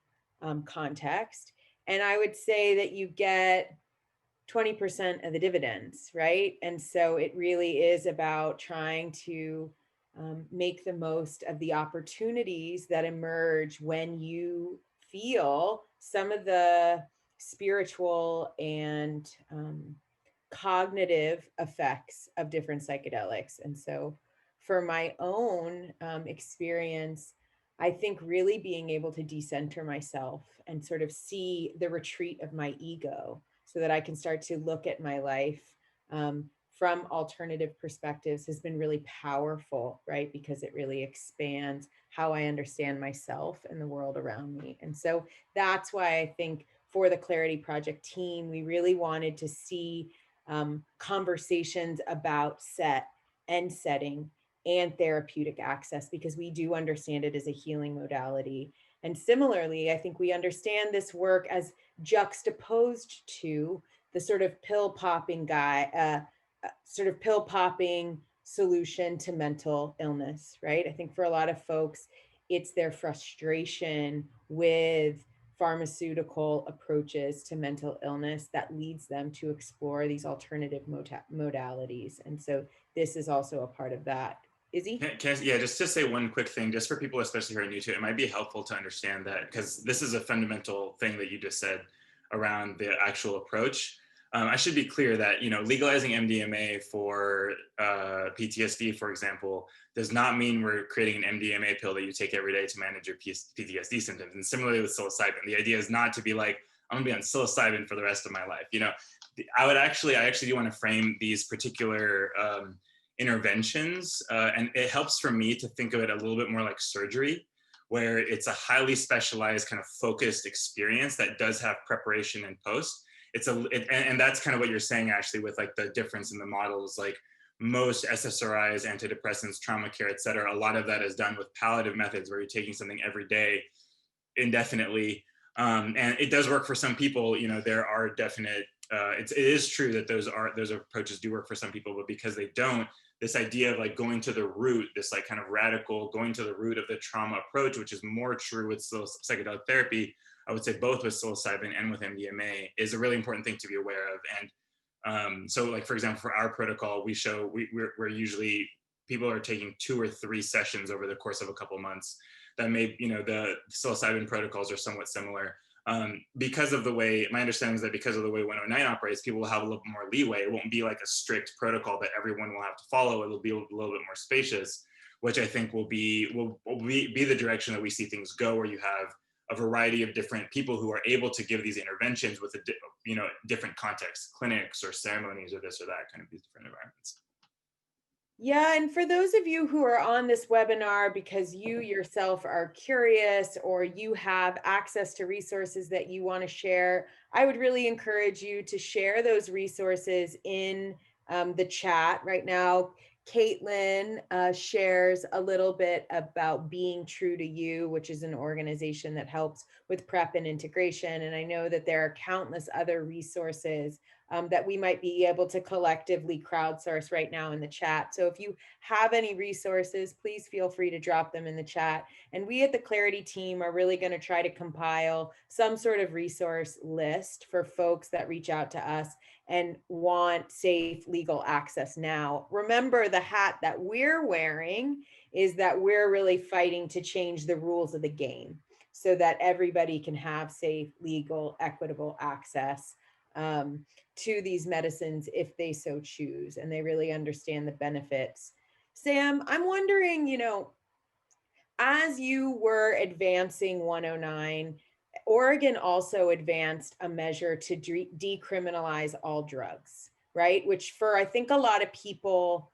context. And I would say that you get 20% of the dividends, right? And so it really is about trying to make the most of the opportunities that emerge when you feel some of the spiritual and cognitive effects of different psychedelics. And so for my own experience, I think really being able to decenter myself and sort of see the retreat of my ego so that I can start to look at my life from alternative perspectives has been really powerful, right? Because it really expands how I understand myself and the world around me. And so that's why I think for the Clarity Project team, we really wanted to see conversations about setting and therapeutic access, because we do understand it as a healing modality. And similarly, I think we understand this work as juxtaposed to the sort of pill popping solution to mental illness, right? I think for a lot of folks, it's their frustration with pharmaceutical approaches to mental illness that leads them to explore these alternative modalities. And so this is also a part of that. Izzy? Yeah, just to say one quick thing, just for people, especially who are new to it, it might be helpful to understand that, because this is a fundamental thing that you just said around the actual approach. I should be clear that, you know, legalizing MDMA for PTSD, for example, does not mean we're creating an MDMA pill that you take every day to manage your PTSD symptoms. And similarly with psilocybin, the idea is not to be like, I'm gonna be on psilocybin for the rest of my life. You know, I actually do want to frame these particular interventions, and it helps for me to think of it a little bit more like surgery, where it's a highly specialized kind of focused experience that does have preparation and post. And that's kind of what you're saying, Ashley, with like the difference in the models. Like most SSRIs, antidepressants, trauma care, et cetera, a lot of that is done with palliative methods where you're taking something every day indefinitely. And it does work for some people. You know, there are definite, it is true that those approaches do work for some people, but because they don't, this idea of like going to the root, this like kind of radical going to the root of the trauma approach, which is more true with psychedelic therapy, I would say both with psilocybin and with MDMA, is a really important thing to be aware of. And so like, for example, for our protocol, we're usually, people are taking 2 or 3 sessions over the course of a couple months. That may, you know, the psilocybin protocols are somewhat similar. Because of the way, my understanding is that because of the way 109 operates, people will have a little bit more leeway. It won't be like a strict protocol that everyone will have to follow. It'll be a little bit more spacious, which I think will be the direction that we see things go, where you have a variety of different people who are able to give these interventions with different contexts, clinics or ceremonies or this or that, kind of these different environments. Yeah, and for those of you who are on this webinar because you yourself are curious or you have access to resources that you want to share, I would really encourage you to share those resources in the chat right now. Caitlin shares a little bit about Being True to You, which is an organization that helps with PrEP and integration. And I know that there are countless other resources that we might be able to collectively crowdsource right now in the chat. So if you have any resources, please feel free to drop them in the chat. And we at the Clarity team are really going to try to compile some sort of resource list for folks that reach out to us and want safe legal access now. Remember, the hat that we're wearing is that we're really fighting to change the rules of the game so that everybody can have safe, legal, equitable access to these medicines if they so choose, and they really understand the benefits. Sam, I'm wondering, you know, as you were advancing 109, Oregon also advanced a measure to decriminalize all drugs, right? Which for, I think, a lot of people,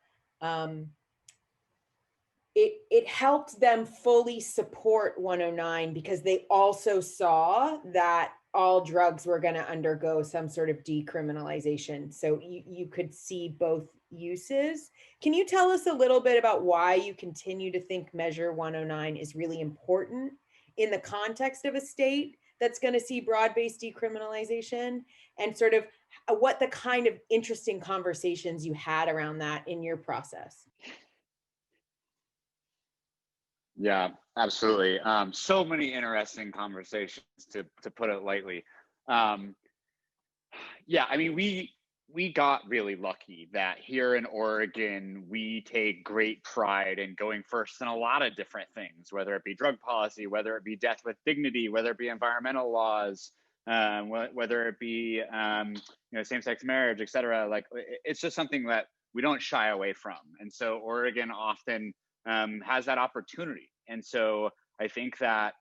it helped them fully support 109 because they also saw that all drugs were going to undergo some sort of decriminalization. So you could see both uses. Can you tell us a little bit about why you continue to think Measure 109 is really important in the context of a state that's going to see broad-based decriminalization, and sort of what the kind of interesting conversations you had around that in your process? Yeah, absolutely. So many interesting conversations, to put it lightly. Yeah, I mean, we got really lucky that here in Oregon, we take great pride in going first in a lot of different things, whether it be drug policy, whether it be death with dignity, whether it be environmental laws, whether it be same-sex marriage, et cetera. Like, it's just something that we don't shy away from. And so Oregon often has that opportunity. And so I think that,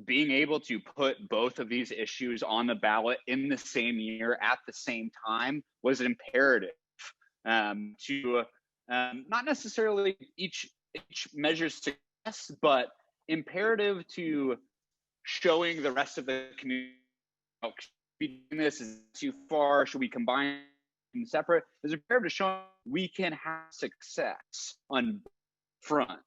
being able to put both of these issues on the ballot in the same year at the same time was imperative to not necessarily each measure's success, but imperative to showing the rest of the community, this is too far, should we combine them separate? There's imperative to show we can have success on front.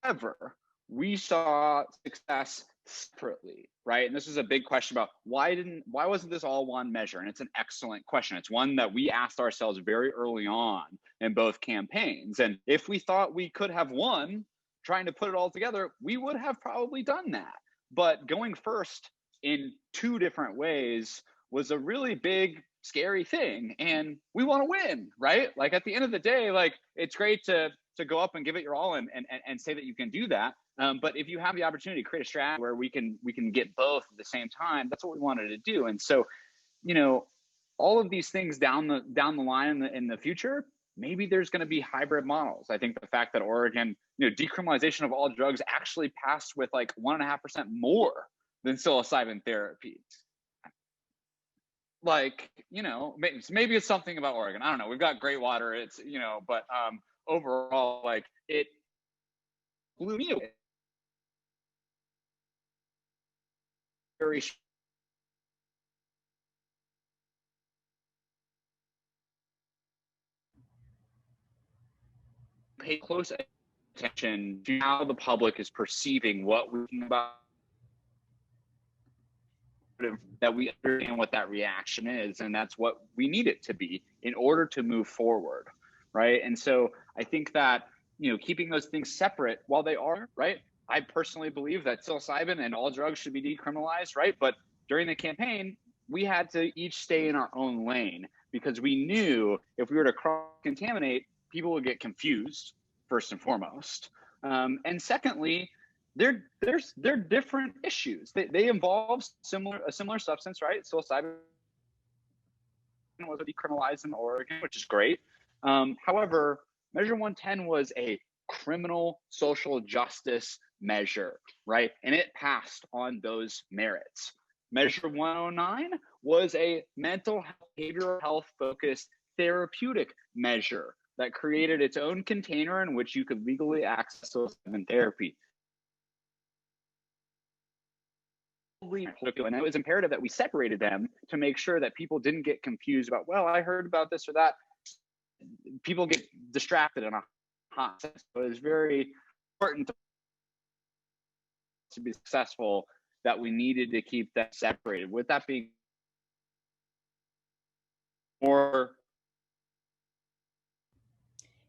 However, we saw success separately, right? And this is a big question about why wasn't this all one measure? And it's an excellent question. It's one that we asked ourselves very early on in both campaigns. And if we thought we could have won trying to put it all together, we would have probably done that. But going first in two different ways was a really big, scary thing. And we want to win, right? Like at the end of the day, like it's great to go up and give it your all and say that you can do that. But if you have the opportunity to create a strategy where we can get both at the same time, that's what we wanted to do. And so, you know, all of these things down the line in the future, maybe there's going to be hybrid models. I think the fact that Oregon, you know, decriminalization of all drugs actually passed with like 1.5% more than psilocybin therapies. Like, you know, maybe it's something about Oregon. I don't know. We've got great water. It's, you know, but overall, like it blew me away. Very pay close attention to how the public is perceiving what we're thinking about, that we understand what that reaction is, and that's what we need it to be in order to move forward, right? And so I think that, you know, keeping those things separate while they are, right? I personally believe that psilocybin and all drugs should be decriminalized, right? But during the campaign, we had to each stay in our own lane because we knew if we were to cross-contaminate, people would get confused, first and foremost. And secondly, they're different issues. They involve a similar substance, right? Psilocybin was decriminalized in Oregon, which is great. However, Measure 110 was a criminal social justice measure, right? And it passed on those merits. Measure 109 was a mental health, behavioral health focused therapeutic measure that created its own container in which you could legally access psilocybin therapy. And it was imperative that we separated them to make sure that people didn't get confused about, well, I heard about this or that. People get distracted in a hot sense. So it was very important to be successful that we needed to keep that separated. With that being more.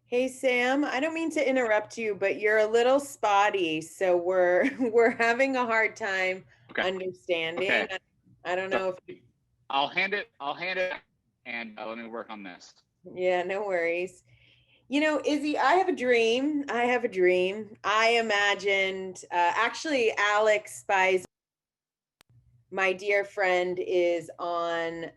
Hey, Sam, I don't mean to interrupt you, but you're a little spotty, so we're having a hard time understanding. Okay. I don't know if I'll hand it and let me work on this. Yeah, no worries. You know, Izzy, I have a dream. I imagined, actually, Alex Spies, my dear friend, is on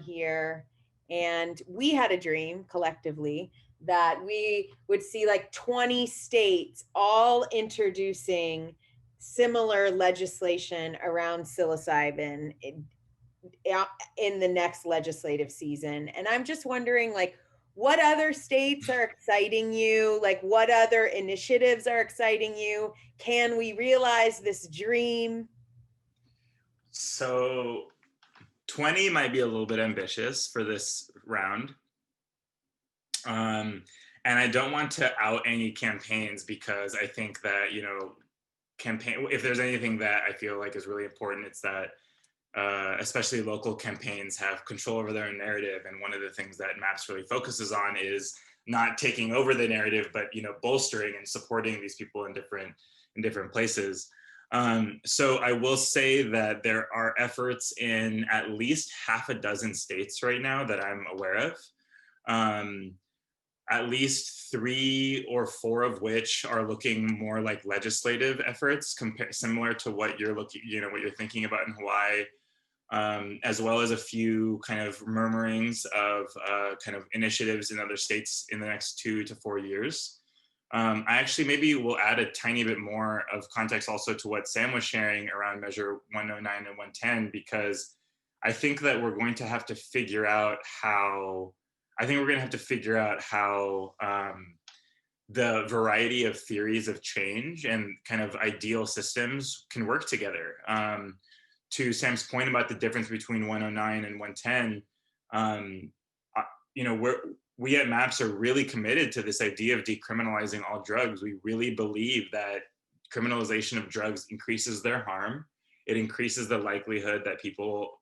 here, and we had a dream collectively that we would see like 20 states all introducing similar legislation around psilocybin in the next legislative season. And I'm just wondering, like, what other states are exciting you? Like, what other initiatives are exciting you? Can we realize this dream? So 20 might be a little bit ambitious for this round. And I don't want to out any campaigns because I think that, you know, if there's anything that I feel like is really important, it's that especially local campaigns have control over their narrative. And one of the things that MAPS really focuses on is not taking over the narrative, but, you know, bolstering and supporting these people in different places. So I will say that there are efforts in at least half a dozen states right now that I'm aware of. At least 3 or 4 of which are looking more like legislative efforts, similar to what you're thinking about in Hawaii, as well as a few kind of murmurings of kind of initiatives in other states in the next 2 to 4 years. I actually maybe will add a tiny bit more of context also to what Sam was sharing around Measure 109 and 110, because I think that we're going to have to figure out how the variety of theories of change and kind of ideal systems can work together. To Sam's point about the difference between 109 and 110, you know, we at MAPS are really committed to this idea of decriminalizing all drugs. We really believe that criminalization of drugs increases their harm. It increases the likelihood that people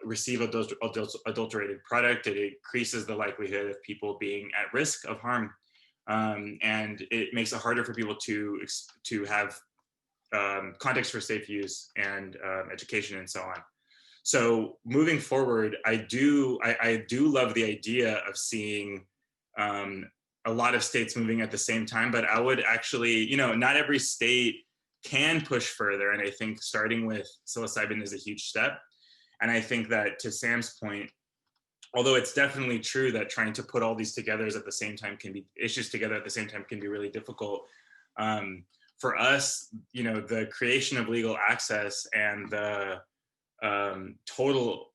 receive adulterated product. It increases the likelihood of people being at risk of harm. And it makes it harder for people to have context for safe use and education and so on. So moving forward, I do love the idea of seeing a lot of states moving at the same time, but I would actually, not every state can push further. And I think starting with psilocybin is a huge step. And I think that, to Sam's point, although it's definitely true that trying to put all these together at the same time can be really difficult. For us, the creation of legal access and the total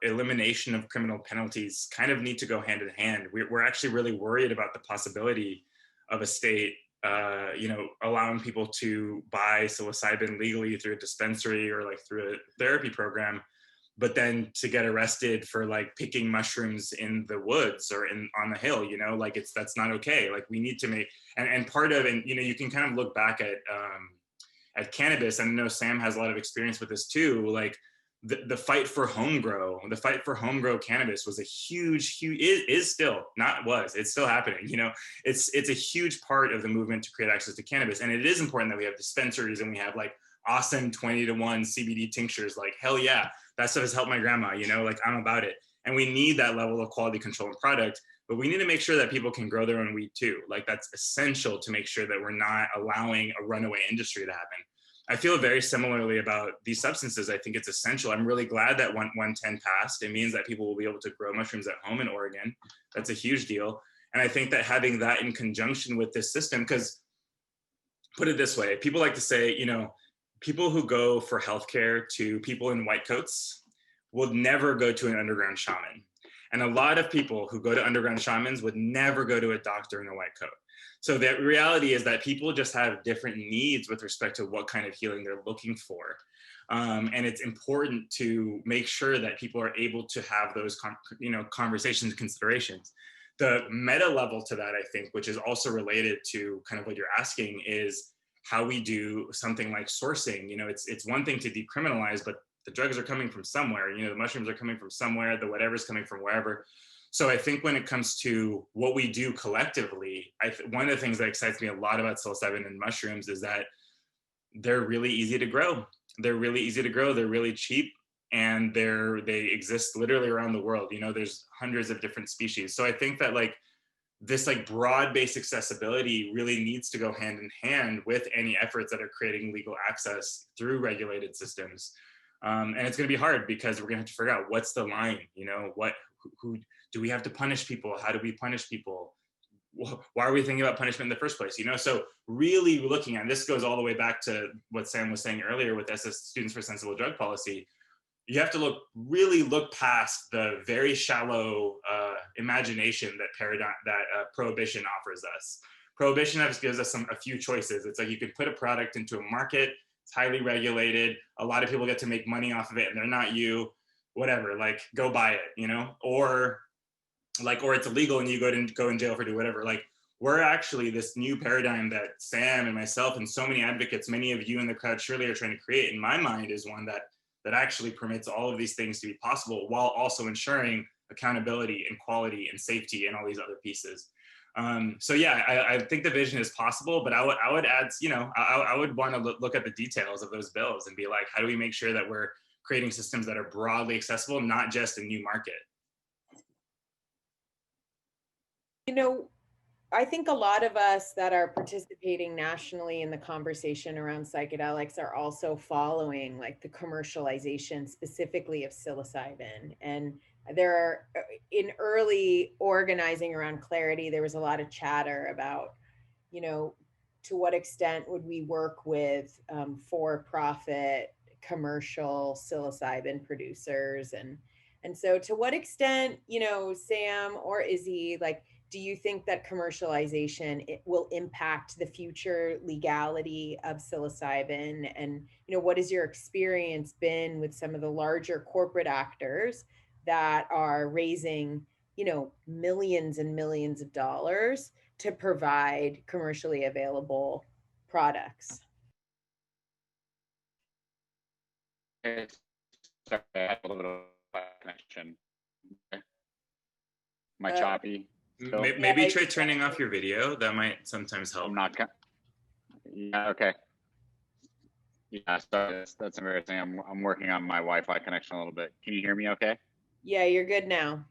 elimination of criminal penalties kind of need to go hand in hand. We're actually really worried about the possibility of a state, allowing people to buy psilocybin legally through a dispensary or like through a therapy program, but then to get arrested for like picking mushrooms in the woods or on the hill, that's not okay. Like we need to make, and part of, and you can kind of look back at cannabis, and I know Sam has a lot of experience with this too, like the fight for home grow cannabis was a huge, it's still happening. It's a huge part of the movement to create access to cannabis. And it is important that we have dispensaries and we have like awesome 20-1 CBD tinctures. Like, hell yeah, that stuff has helped my grandma, like I'm about it. And we need that level of quality control and product, but we need to make sure that people can grow their own weed too. Like that's essential to make sure that we're not allowing a runaway industry to happen. I feel very similarly about these substances. I think it's essential. I'm really glad that 110 passed. It means that people will be able to grow mushrooms at home in Oregon. That's a huge deal. And I think that having that in conjunction with this system, because put it this way, people like to say, people who go for healthcare to people in white coats will never go to an underground shaman. And a lot of people who go to underground shamans would never go to a doctor in a white coat. So the reality is that people just have different needs with respect to what kind of healing they're looking for. And it's important to make sure that people are able to have those conversations and considerations. The meta level to that, I think, which is also related to kind of what you're asking, is how we do something like sourcing. It's one thing to decriminalize, but the drugs are coming from somewhere. The mushrooms are coming from somewhere, the whatever's coming from wherever. So I think when it comes to what we do collectively, one of the things that excites me a lot about psilocybin and mushrooms is that they're really easy to grow. They're really cheap, and they exist literally around the world. There's hundreds of different species. So I think that like this like broad-based accessibility really needs to go hand in hand with any efforts that are creating legal access through regulated systems. And it's going to be hard because we're going to have to figure out what's the line, who do we have to punish people? How do we punish people? Why are we thinking about punishment in the first place? So really looking at, this goes all the way back to what Sam was saying earlier with Students for Sensible Drug Policy. You have to really look past the very shallow imagination that prohibition offers us. Prohibition gives us a few choices. It's like you can put a product into a market, it's highly regulated, a lot of people get to make money off of it, and they're not you, whatever, like go buy it, or it's illegal and you go in jail for doing whatever. Like we're actually this new paradigm that Sam and myself and so many advocates, many of you in the crowd surely are trying to create, in my mind, is one that actually permits all of these things to be possible while also ensuring accountability and quality and safety and all these other pieces. So yeah, I think the vision is possible, but I would add, I would want to look at the details of those bills and be like, how do we make sure that we're creating systems that are broadly accessible, not just a new market? I think a lot of us that are participating nationally in the conversation around psychedelics are also following like the commercialization specifically of psilocybin. And there are, in early organizing around Clarity, there was a lot of chatter about, to what extent would we work with for-profit commercial psilocybin producers? And so to what extent, Sam or Izzy, like, do you think that commercialization will impact the future legality of psilocybin? And, what has your experience been with some of the larger corporate actors that are raising, millions and millions of dollars to provide commercially available products. Sorry, I had a little bit of connection. Am I choppy? Maybe try turning off your video. That might sometimes help. I'm not. Yeah. Okay. Yeah. Sorry, that's embarrassing. I'm working on my Wi-Fi connection a little bit. Can you hear me? Okay. Yeah, you're good now.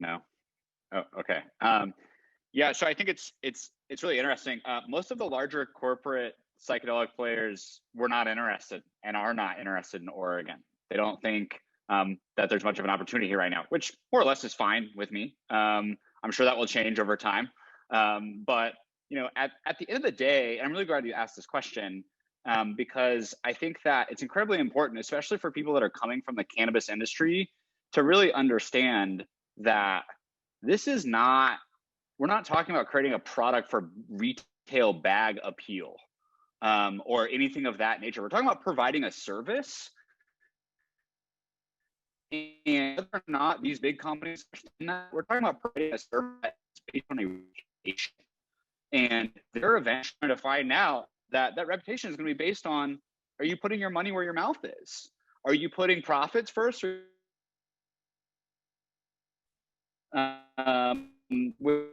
No. Oh, okay. Yeah. So I think it's really interesting. Most of the larger corporate psychedelic players were not interested and are not interested in Oregon. They don't think that there's much of an opportunity here right now, which more or less is fine with me. I'm sure that will change over time. But you know, at the end of the day, and I'm really glad you asked this question because I think that it's incredibly important, especially for people that are coming from the cannabis industry, to really understand that this is not, we're not talking about creating a product for retail bag appeal or anything of that nature. We're talking about providing a service. And whether or not these big companies, we're talking about providing a service based on a reputation. And they're eventually going to find out that that reputation is going to be based on, are you putting your money where your mouth is? Are you putting profits first? With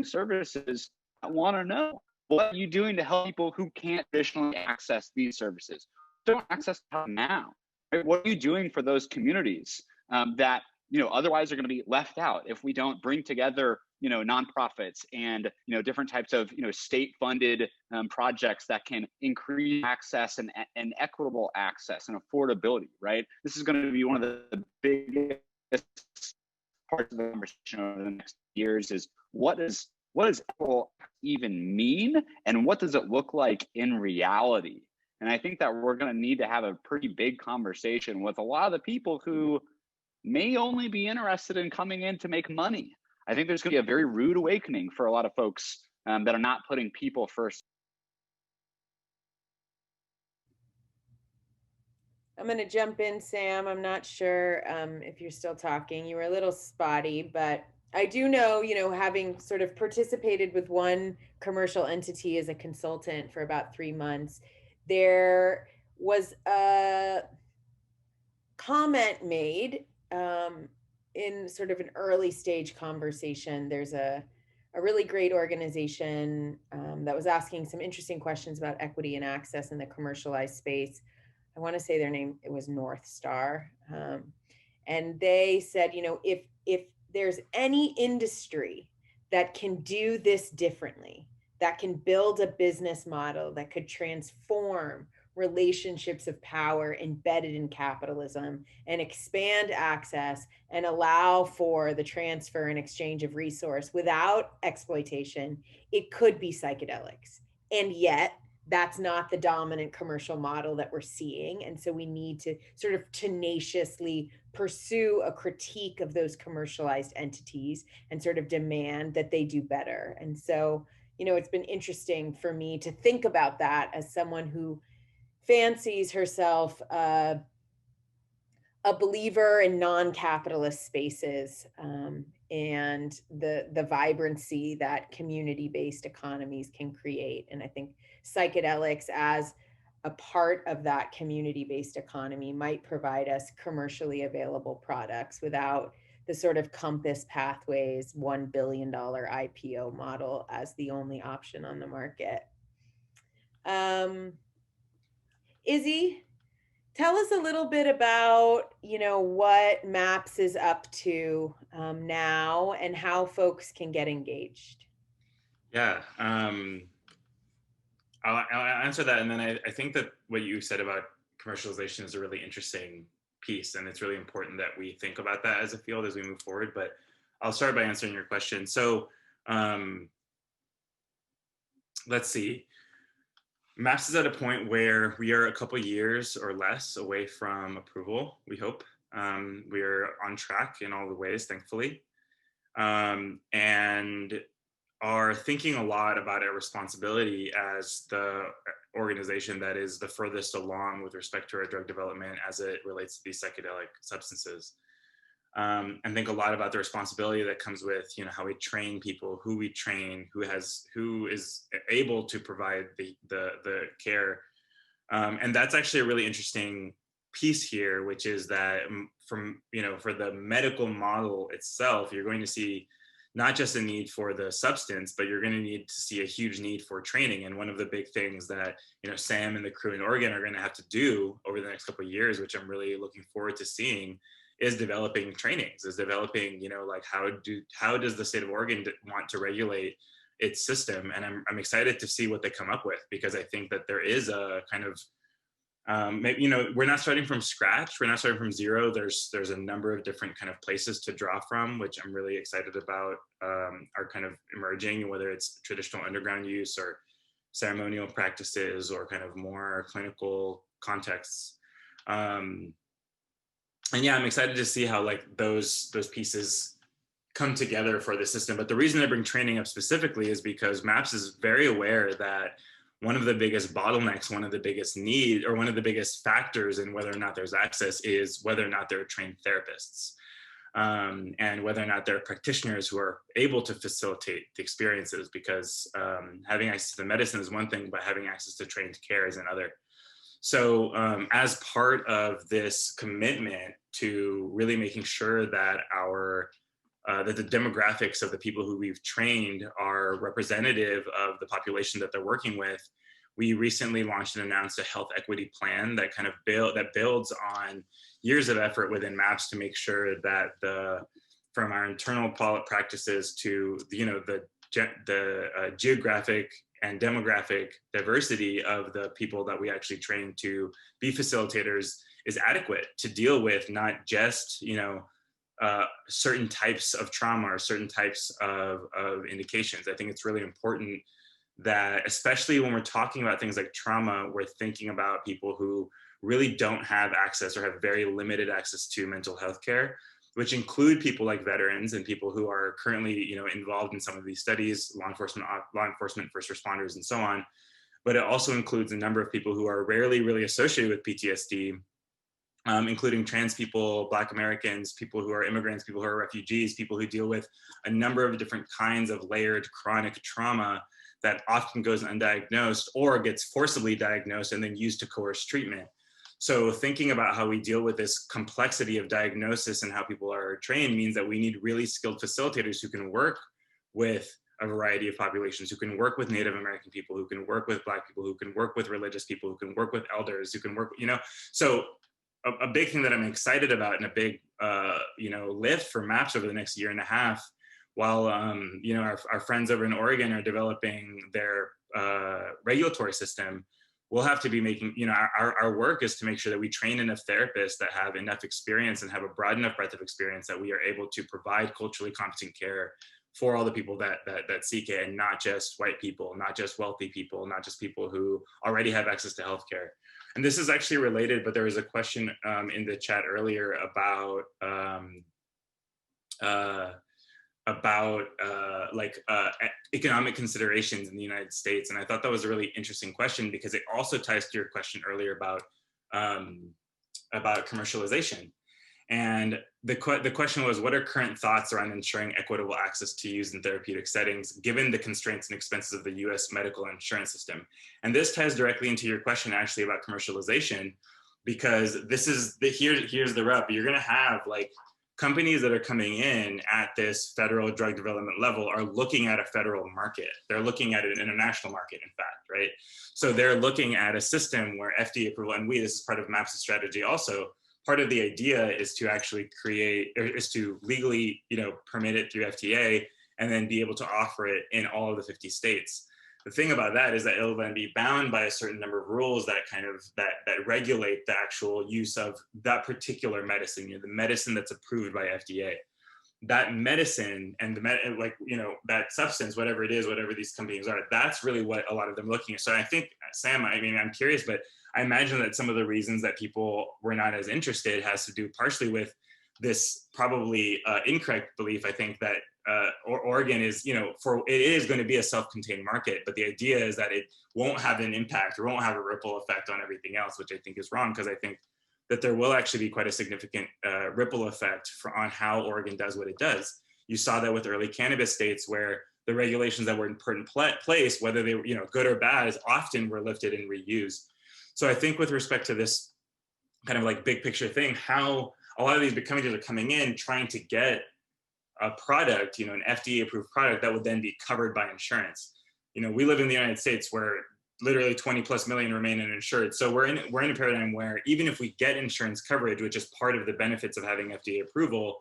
services, I want to know, what are you doing to help people who can't traditionally access these services? Don't access them now. Right? What are you doing for those communities that otherwise are going to be left out if we don't bring together nonprofits and different types of state-funded projects that can increase access and equitable access and affordability? Right. This is going to be one of the biggest parts of the conversation over the next years. Is what does equitable even mean, and what does it look like in reality? And I think that we're going to need to have a pretty big conversation with a lot of the people who may only be interested in coming in to make money. I think there's going to be a very rude awakening for a lot of folks that are not putting people first. I'm going to jump in, Sam. I'm not sure if you're still talking. You were a little spotty, but I do know, having sort of participated with one commercial entity as a consultant for about 3 months, there was a comment made in sort of an early stage conversation. There's a really great organization that was asking some interesting questions about equity and access in the commercialized space. I want to say their name, it was North Star. And they said, if there's any industry that can do this differently, that can build a business model that could transform relationships of power embedded in capitalism and expand access and allow for the transfer and exchange of resource without exploitation, it could be psychedelics. And yet, that's not the dominant commercial model that we're seeing. And so we need to sort of tenaciously pursue a critique of those commercialized entities and sort of demand that they do better. And so, it's been interesting for me to think about that as someone who fancies herself a believer in non-capitalist spaces and the vibrancy that community-based economies can create. And I think psychedelics as a part of that community-based economy might provide us commercially available products without the sort of Compass Pathways $1 billion IPO model as the only option on the market. Izzy, tell us a little bit about, what MAPS is up to now and how folks can get engaged. Yeah, I'll answer that. And then I think that what you said about commercialization is a really interesting piece. And it's really important that we think about that as a field as we move forward. But I'll start by answering your question. So let's see. MAPS is at a point where we are a couple years or less away from approval, we hope. We're on track in all the ways, thankfully. And are thinking a lot about our responsibility as the organization that is the furthest along with respect to our drug development as it relates to these psychedelic substances. and think a lot about the responsibility that comes with, how we train people, who we train, who is able to provide the care. And that's actually a really interesting piece here, which is that for the medical model itself, you're going to see not just a need for the substance, but you're going to need to see a huge need for training. And one of the big things that, Sam and the crew in Oregon are going to have to do over the next couple of years, which I'm really looking forward to seeing, is developing trainings, is developing, like how does the state of Oregon want to regulate its system? And I'm excited to see what they come up with, because I think that there is a kind of, we're not starting from scratch. We're not starting from zero. There's a number of different kind of places to draw from, which I'm really excited about, are kind of emerging, whether it's traditional underground use or ceremonial practices or kind of more clinical contexts. And yeah, I'm excited to see how like those pieces come together for the system. But the reason I bring training up specifically is because MAPS is very aware that one of the biggest bottlenecks, one of the biggest needs, or one of the biggest factors in whether or not there's access is whether or not there are trained therapists, and whether or not there are practitioners who are able to facilitate the experiences, because having access to medicine is one thing, but having access to trained care is another. So as part of this commitment to really making sure that that the demographics of the people who we've trained are representative of the population that they're working with, we recently launched and announced a health equity plan that kind of builds on years of effort within MAPS to make sure that from our internal practices to the geographic and demographic diversity of the people that we actually train to be facilitators is adequate to deal with not just certain types of trauma or certain types of indications. I think it's really important that, especially when we're talking about things like trauma, we're thinking about people who really don't have access or have very limited access to mental health care, which include people like veterans and people who are currently involved in some of these studies, law enforcement, first responders, and so on. But it also includes a number of people who are rarely really associated with PTSD, including trans people, Black Americans, people who are immigrants, people who are refugees, people who deal with a number of different kinds of layered chronic trauma that often goes undiagnosed or gets forcibly diagnosed and then used to coerce treatment. So thinking about how we deal with this complexity of diagnosis and how people are trained means that we need really skilled facilitators who can work with a variety of populations, who can work with Native American people, who can work with Black people, who can work with religious people, who can work with elders, who can work, so a big thing that I'm excited about, and a big, lift for MAPS over the next year and a half, while, our friends over in Oregon are developing their regulatory system, we'll have to be making, our work is to make sure that we train enough therapists that have enough experience and have a broad enough breadth of experience that we are able to provide culturally competent care for all the people that seek it, and not just white people, not just wealthy people, not just people who already have access to healthcare. And this is actually related, but there was a question in the chat earlier about economic considerations in the United States. And I thought that was a really interesting question, because it also ties to your question earlier about commercialization. And the question was, what are current thoughts around ensuring equitable access to use in therapeutic settings, given the constraints and expenses of the US medical insurance system? And this ties directly into your question actually about commercialization, because here's the rub. You're gonna have like companies that are coming in at this federal drug development level are looking at a federal market. They're looking at an international market, in fact, right? So they're looking at a system where FDA approval, and this is part of MAPS' strategy also, part of the idea is to actually is to legally, permit it through FDA and then be able to offer it in all of the 50 states. The thing about that is that it'll then be bound by a certain number of rules that that regulate the actual use of that particular medicine, the medicine that's approved by FDA. That medicine and that substance, whatever it is, whatever these companies are, that's really what a lot of them are looking at. So I think, Sam, I'm curious, but I imagine that some of the reasons that people were not as interested has to do partially with this probably incorrect belief, I think, that Oregon is, it is going to be a self-contained market, but the idea is that it won't have an impact or won't have a ripple effect on everything else, which I think is wrong, because I think that there will actually be quite a significant ripple effect on how Oregon does what it does. You saw that with early cannabis states, where the regulations that were put in place, whether they were good or bad, often were lifted and reused. So I think with respect to this kind of like big picture thing, how a lot of these big companies are coming in trying to get a product, an FDA approved product that would then be covered by insurance. We live in the United States where literally 20+ million remain uninsured. So we're in a paradigm where even if we get insurance coverage, which is part of the benefits of having FDA approval,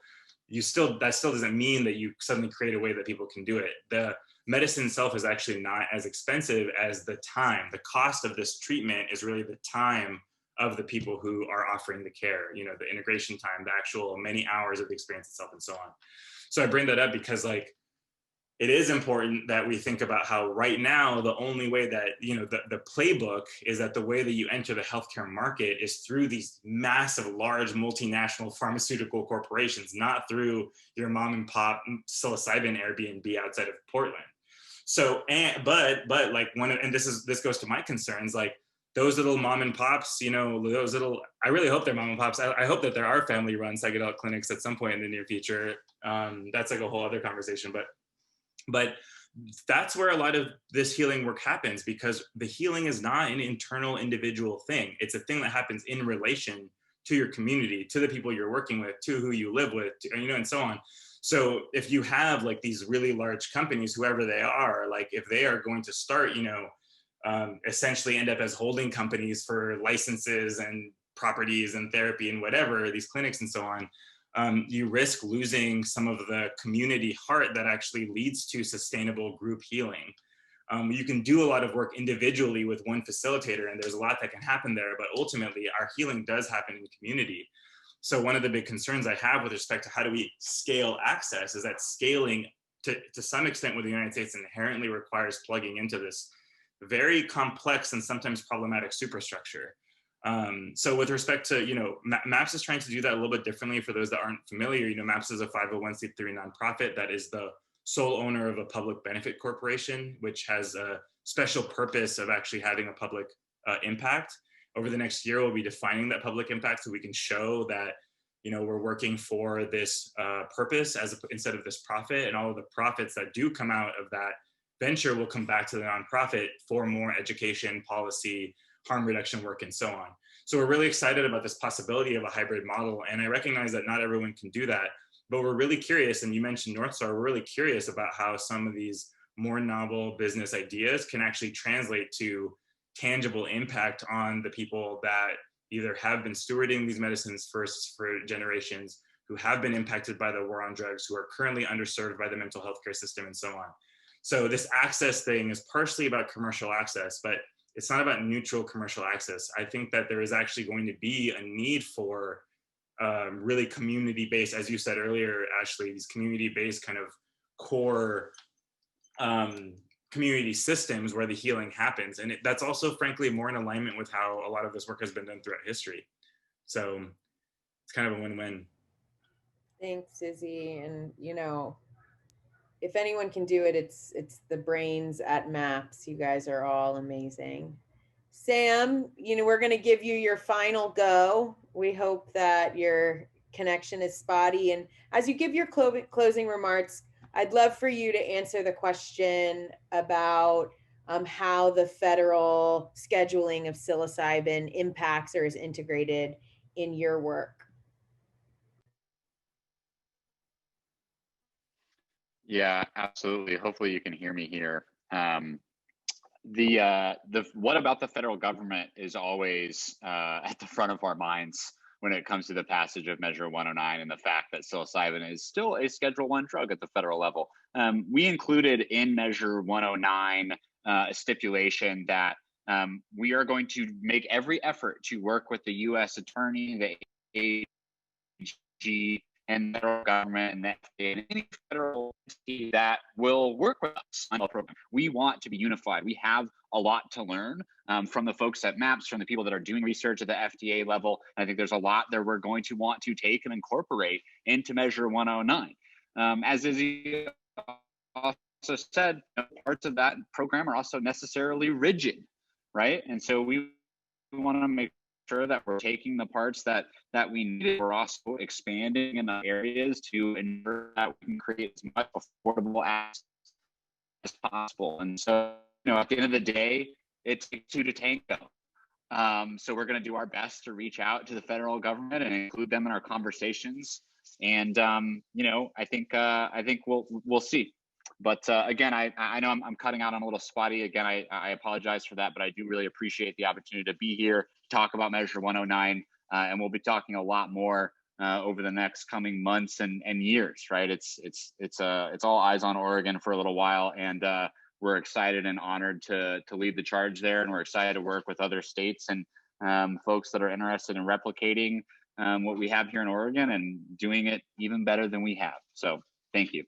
that still doesn't mean that you suddenly create a way that people can do it. The medicine itself is actually not as expensive as the time. The cost of this treatment is really the time of the people who are offering the care, the integration time, the actual many hours of the experience itself, and so on. So I bring that up because it is important that we think about how right now, the only way that, the playbook is that the way that you enter the healthcare market is through these massive, large multinational pharmaceutical corporations, not through your mom and pop psilocybin Airbnb outside of Portland. So, this goes to my concerns, those little mom and pops, I really hope they're mom and pops. I hope that there are family run psychedelic clinics at some point in the near future. That's a whole other conversation, but that's where a lot of this healing work happens, because the healing is not an internal individual thing. It's a thing that happens in relation to your community, to the people you're working with, to who you live with, and so on. So if you have these really large companies, whoever they are, if they are going to start, essentially end up as holding companies for licenses and properties and therapy and whatever, these clinics and so on, you risk losing some of the community heart that actually leads to sustainable group healing. You can do a lot of work individually with one facilitator, and there's a lot that can happen there, but ultimately our healing does happen in community. So one of the big concerns I have with respect to how do we scale access is that scaling to some extent with the United States inherently requires plugging into this very complex and sometimes problematic superstructure. So with respect to, MAPS is trying to do that a little bit differently. For those that aren't familiar, MAPS is a 501c3 nonprofit that is the sole owner of a public benefit corporation, which has a special purpose of actually having a public impact. Over the next year, we'll be defining that public impact so we can show that, we're working for this purpose instead of this profit, and all of the profits that do come out of that venture will come back to the nonprofit for more education, policy, harm reduction work, and so on. So we're really excited about this possibility of a hybrid model. And I recognize that not everyone can do that, but we're really curious, and you mentioned North Star, we're really curious about how some of these more novel business ideas can actually translate to tangible impact on the people that either have been stewarding these medicines for generations, who have been impacted by the war on drugs, who are currently underserved by the mental health care system, and so on. So this access thing is partially about commercial access, but it's not about neutral commercial access. I think that there is actually going to be a need for really community-based, as you said earlier, Ashley, these community-based kind of core community systems where the healing happens. And that's also, frankly, more in alignment with how a lot of this work has been done throughout history. So it's kind of a win-win. Thanks, Izzy. And, if anyone can do it, it's the brains at MAPS. You guys are all amazing. Sam, we're going to give you your final go. We hope that your connection is spotty. And as you give your closing remarks, I'd love for you to answer the question about how the federal scheduling of psilocybin impacts or is integrated in your work. Yeah, absolutely. Hopefully you can hear me here. What about the federal government is always at the front of our minds when it comes to the passage of Measure 109 and the fact that psilocybin is still a Schedule I drug at the federal level. We included in Measure 109 a stipulation that we are going to make every effort to work with the U.S. Attorney, the AG, and the federal government and the FDA and any federal entity that will work with us on the program. We want to be unified. We have a lot to learn from the folks at MAPS, from the people that are doing research at the FDA level. I think there's a lot that we're going to want to take and incorporate into Measure 109. As Izzy also said, parts of that program are also necessarily rigid, right? And so we want to make sure that we're taking the parts that we need. We're also expanding in the areas to ensure that we can create as much affordable access as possible. And so, at the end of the day, it takes two to tango. So we're going to do our best to reach out to the federal government and include them in our conversations. And I think we'll see. But again, I know I'm cutting out. I'm a little spotty. Again, I apologize for that, but I do really appreciate the opportunity to be here, talk about Measure 109, and we'll be talking a lot more over the next coming months and years. Right? It's all eyes on Oregon for a little while, and we're excited and honored to lead the charge there, and we're excited to work with other states and folks that are interested in replicating what we have here in Oregon and doing it even better than we have. So thank you.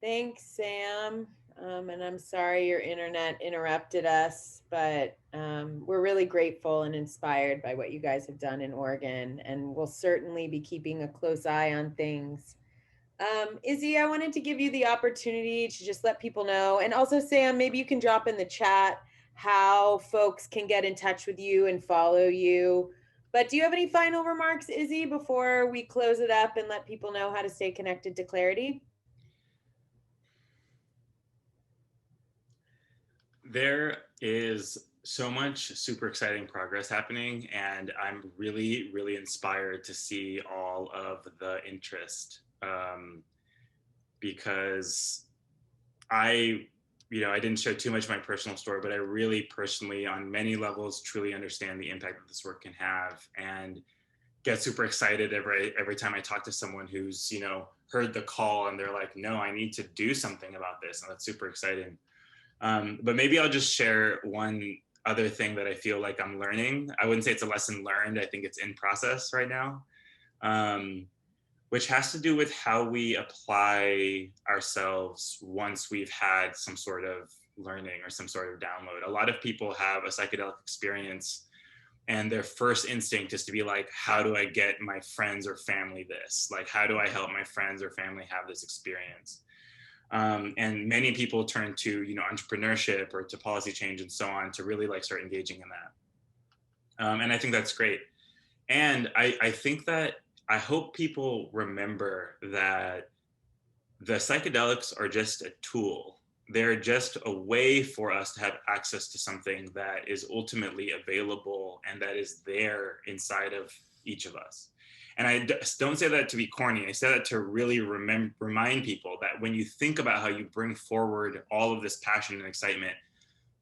Thanks, Sam. And I'm sorry your internet interrupted us, but we're really grateful and inspired by what you guys have done in Oregon, and we'll certainly be keeping a close eye on things. Izzy, I wanted to give you the opportunity to just let people know, and also Sam, maybe you can drop in the chat how folks can get in touch with you and follow you. But do you have any final remarks, Izzy, before we close it up and let people know how to stay connected to Clarity? There is so much super exciting progress happening, and I'm really, really inspired to see all of the interest, because I didn't share too much of my personal story, but I really personally, on many levels, truly understand the impact that this work can have, and get super excited every time I talk to someone who's, heard the call and they're like, no, I need to do something about this. And that's super exciting. But maybe I'll just share one other thing that I feel like I'm learning. I wouldn't say it's a lesson learned. I think it's in process right now, which has to do with how we apply ourselves once we've had some sort of learning or some sort of download. A lot of people have a psychedelic experience and their first instinct is to be like, how do I get my friends or family this? Like, how do I help my friends or family have this experience? And many people turn to, entrepreneurship or to policy change and so on to really start engaging in that. And I think that's great. And I think that I hope people remember that the psychedelics are just a tool. They're just a way for us to have access to something that is ultimately available and that is there inside of each of us. And I don't say that to be corny. I say that to really remind people that when you think about how you bring forward all of this passion and excitement,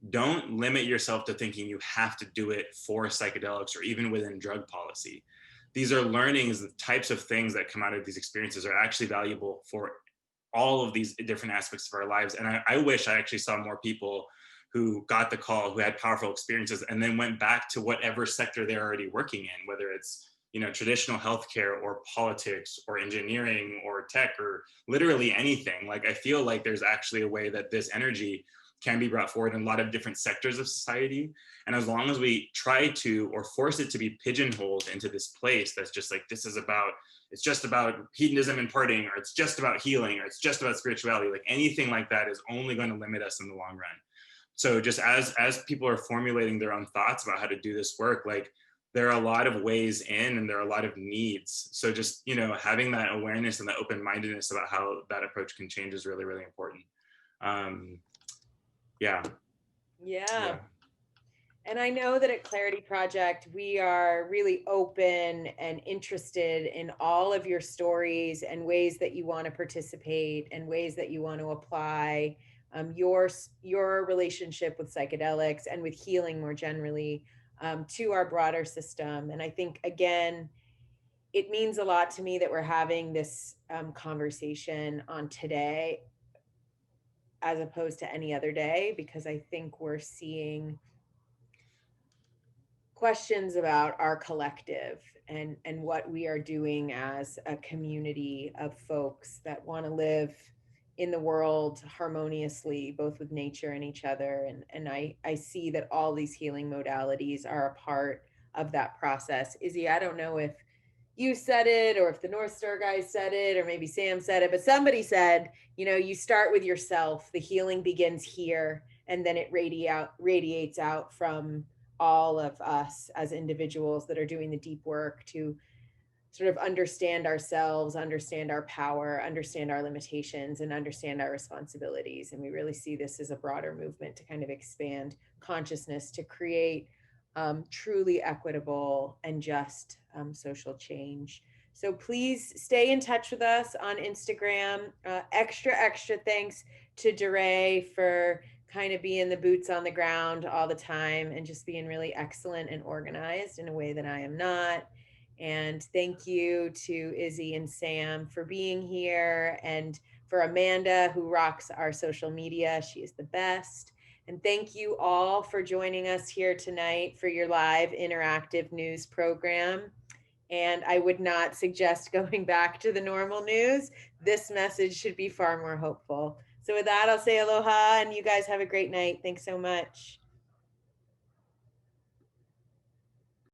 don't limit yourself to thinking you have to do it for psychedelics or even within drug policy. These are learnings, the types of things that come out of these experiences are actually valuable for all of these different aspects of our lives. And I wish I actually saw more people who got the call, who had powerful experiences, and then went back to whatever sector they're already working in, whether it's traditional healthcare or politics or engineering or tech or literally anything. I feel like there's actually a way that this energy can be brought forward in a lot of different sectors of society. And as long as we try to, or force it to be pigeonholed into this place that's just like, it's just about hedonism and partying, or it's just about healing, or it's just about spirituality, anything like that is only going to limit us in the long run. So just as people are formulating their own thoughts about how to do this work, there are a lot of ways in and there are a lot of needs. So just, having that awareness and that open-mindedness about how that approach can change is really, really important. Yeah. And I know that at Clarity Project, we are really open and interested in all of your stories and ways that you want to participate and ways that you want to apply your relationship with psychedelics and with healing more generally to our broader system. And I think, again, it means a lot to me that we're having this conversation on today as opposed to any other day, because I think we're seeing questions about our collective and what we are doing as a community of folks that want to live in the world harmoniously, both with nature and each other. And I see that all these healing modalities are a part of that process. Izzy, I don't know if you said it or if the North Star guys said it, or maybe Sam said it, but somebody said, you start with yourself, the healing begins here, and then it radiates out from all of us as individuals that are doing the deep work to sort of understand ourselves, understand our power, understand our limitations, and understand our responsibilities. And we really see this as a broader movement to kind of expand consciousness to create truly equitable and just social change. So please stay in touch with us on Instagram. Extra thanks to DeRay for kind of being the boots on the ground all the time and just being really excellent and organized in a way that I am not. And thank you to Izzy and Sam for being here, and for Amanda, who rocks our social media. She is the best. And thank you all for joining us here tonight for your live interactive news program. And I would not suggest going back to the normal news. This message should be far more hopeful. So with that, I'll say aloha, and you guys have a great night. Thanks so much.